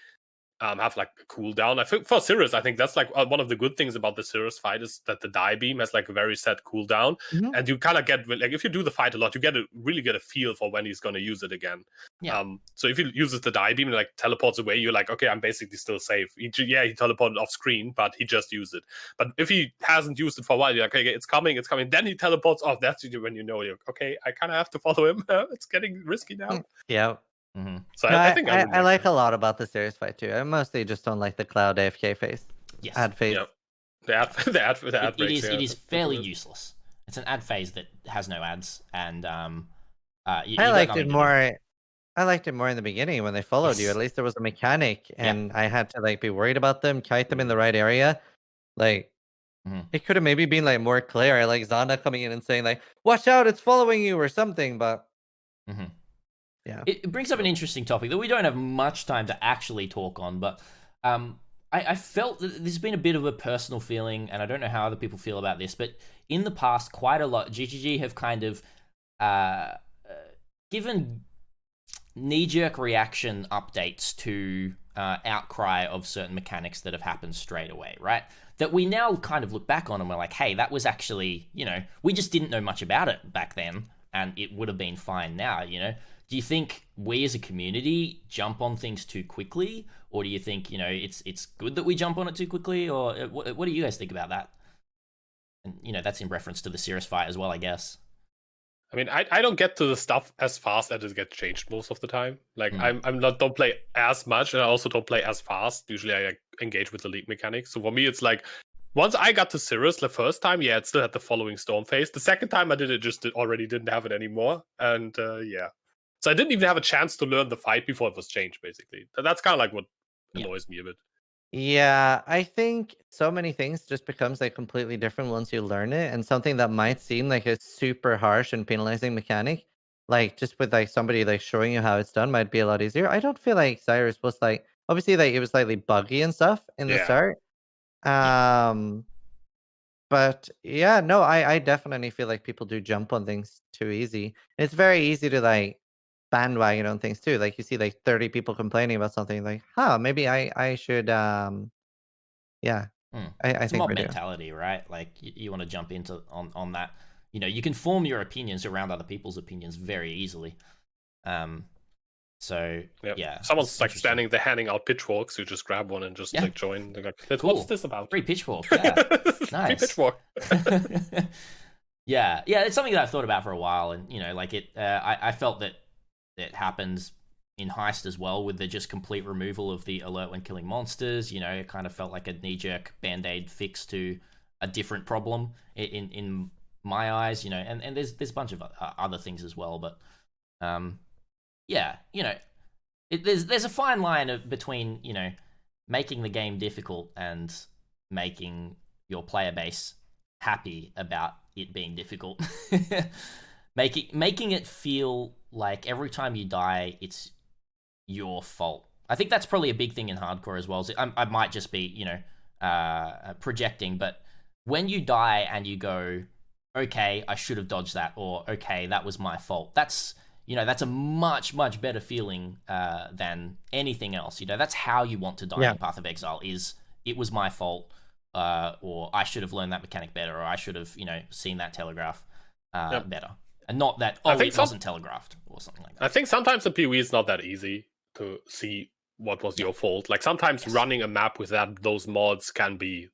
have like a cooldown. I think for Cirrus, I think that's like one of the good things about the Cirrus fight is that the die beam has like a very set cooldown, and you kind of get like, if you do the fight a lot, you really get a feel for when he's going to use it again. So if he uses the die beam and like teleports away, you're like, okay, I'm basically still safe. He teleported off screen, but he just used it. But if he hasn't used it for a while, you're like, okay, it's coming. Then he teleports off. That's when you know you're okay, I kind of have to follow him. It's getting risky now. Yeah. So no, I think I like a lot about the Cirrus fight too. I mostly just don't like the Cloud AFK phase. Yes. Ad phase. Yep. The ad it is fairly useless. It's an ad phase that has no ads, and I liked it more. I liked it more in the beginning when they followed you. At least there was a mechanic, and I had to like be worried about them, kite them in the right area. Like It could have maybe been like more clear, like Zana coming in and saying like, "Watch out, it's following you" or something. But yeah, it brings up an interesting topic that we don't have much time to actually talk on. But I felt that there's been a bit of a personal feeling, and I don't know how other people feel about this, but in the past, quite a lot, GGG have kind of given knee-jerk reaction updates to outcry of certain mechanics that have happened straight away, right? That we now kind of look back on and we're like, hey, that was actually, we just didn't know much about it back then, and it would have been fine now, Do you think we as a community jump on things too quickly? Or do you think, it's good that we jump on it too quickly? Or what do you guys think about that? And, that's in reference to the Cirrus fight as well, I guess. I mean, I don't get to the stuff as fast as it gets changed most of the time. Like don't play as much, and I also don't play as fast. Usually I engage with the league mechanics. So for me, it's like once I got to Cirrus the first time, it still had the following storm phase. The second time I did it, already didn't have it anymore. And so I didn't even have a chance to learn the fight before it was changed, basically. That's kind of like what annoys me a bit. Yeah, I think so many things just becomes like completely different once you learn it, and something that might seem like a super harsh and penalizing mechanic, like just with like somebody like showing you how it's done, might be a lot easier. I don't feel like Cyrus was like, obviously like it was slightly buggy and stuff in the start. But yeah, no, I definitely feel like people do jump on things too easy. And it's very easy to like bandwagon on things too. Like you see like 30 people complaining about something, like, maybe I should yeah. I think mob mentality, right? Like you want to jump into on that. You can form your opinions around other people's opinions very easily. So yeah, someone's like standing there handing out pitchforks. You just grab one and just like join. They're like, cool. What's this about? Free pitchfork. Yeah, nice. Free pitchfork. yeah, it's something that I've thought about for a while, and like it. I felt that it happens in Heist as well, with the just complete removal of the alert when killing monsters. It kind of felt like a knee-jerk band-aid fix to a different problem in my eyes. And there's a bunch of other things as well, but there's a fine line between making the game difficult and making your player base happy about it being difficult. Making it feel like every time you die, it's your fault. I think that's probably a big thing in hardcore as well. I might just be, projecting, but when you die and you go, okay, I should have dodged that, or okay, that was my fault. That's a much, much better feeling than anything else. That's how you want to die in Path of Exile, is it was my fault, or I should have learned that mechanic better, or I should have, seen that telegraph better. And not that, it wasn't telegraphed, or something like that. I think sometimes in PoE it's not that easy to see what was your fault. Like sometimes running a map with those mods can be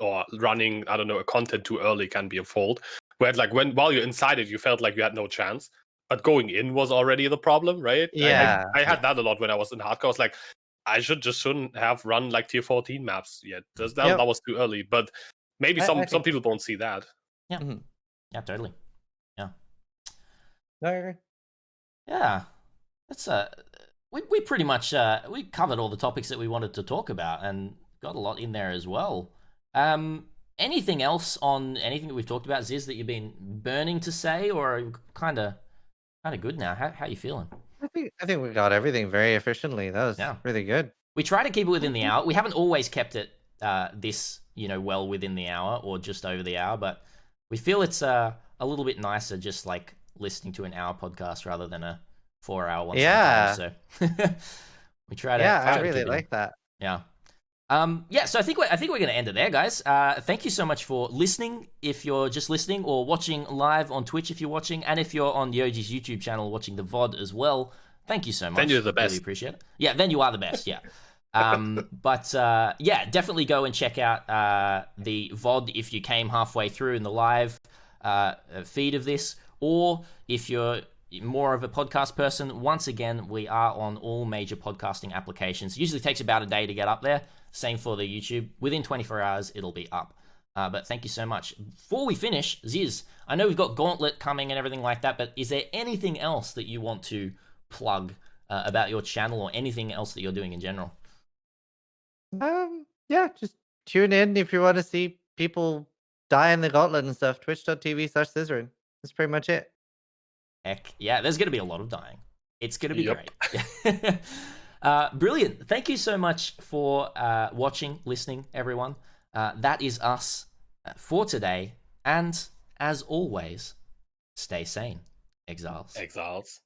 or running, I don't know, a content too early can be a fault. Where like while you're inside it, you felt like you had no chance. But going in was already the problem, right? Yeah. I had that a lot when I was in hardcore. I was like, I shouldn't have run like tier 14 maps yet. That was too early. But maybe some people don't see that. Yeah. Mm-hmm. Yeah, totally. Yeah. I agree. Yeah. That's we pretty much we covered all the topics that we wanted to talk about and got a lot in there as well. Anything else on anything that we've talked about, Ziz, that you've been burning to say, or are you kind of good now? How are you feeling? I think we got everything very efficiently. That was really good. We try to keep it within the hour. We haven't always kept it this well within the hour or just over the hour, but we feel it's a little bit nicer just like listening to an hour podcast rather than a 4-hour one. Yeah. So we try to. Yeah, I really like that. Yeah. So I think we're going to end it there, guys. Thank you so much for listening. If you're just listening, or watching live on Twitch, if you're watching, and if you're on Yoji's YouTube channel watching the VOD as well, thank you so much. Then you're the best. Really appreciate it. Yeah, then you are the best. Yeah. Definitely go and check out the VOD if you came halfway through in the live feed of this, or if you're more of a podcast person. Once again, we are on all major podcasting applications. Usually takes about a day to get up there. Same for the YouTube. Within 24 hours, it'll be up. But thank you so much. Before we finish, Ziz, I know we've got Gauntlet coming and everything like that, but is there anything else that you want to plug about your channel, or anything else that you're doing in general? Yeah, just tune in if you want to see people die in the gauntlet and stuff. Twitch.tv/Zizaran. That's pretty much it. Heck yeah, there's going to be a lot of dying. It's going to be great. Brilliant. Thank you so much for watching, listening, everyone. That is us for today. And as always, stay sane, Exiles. Exiles.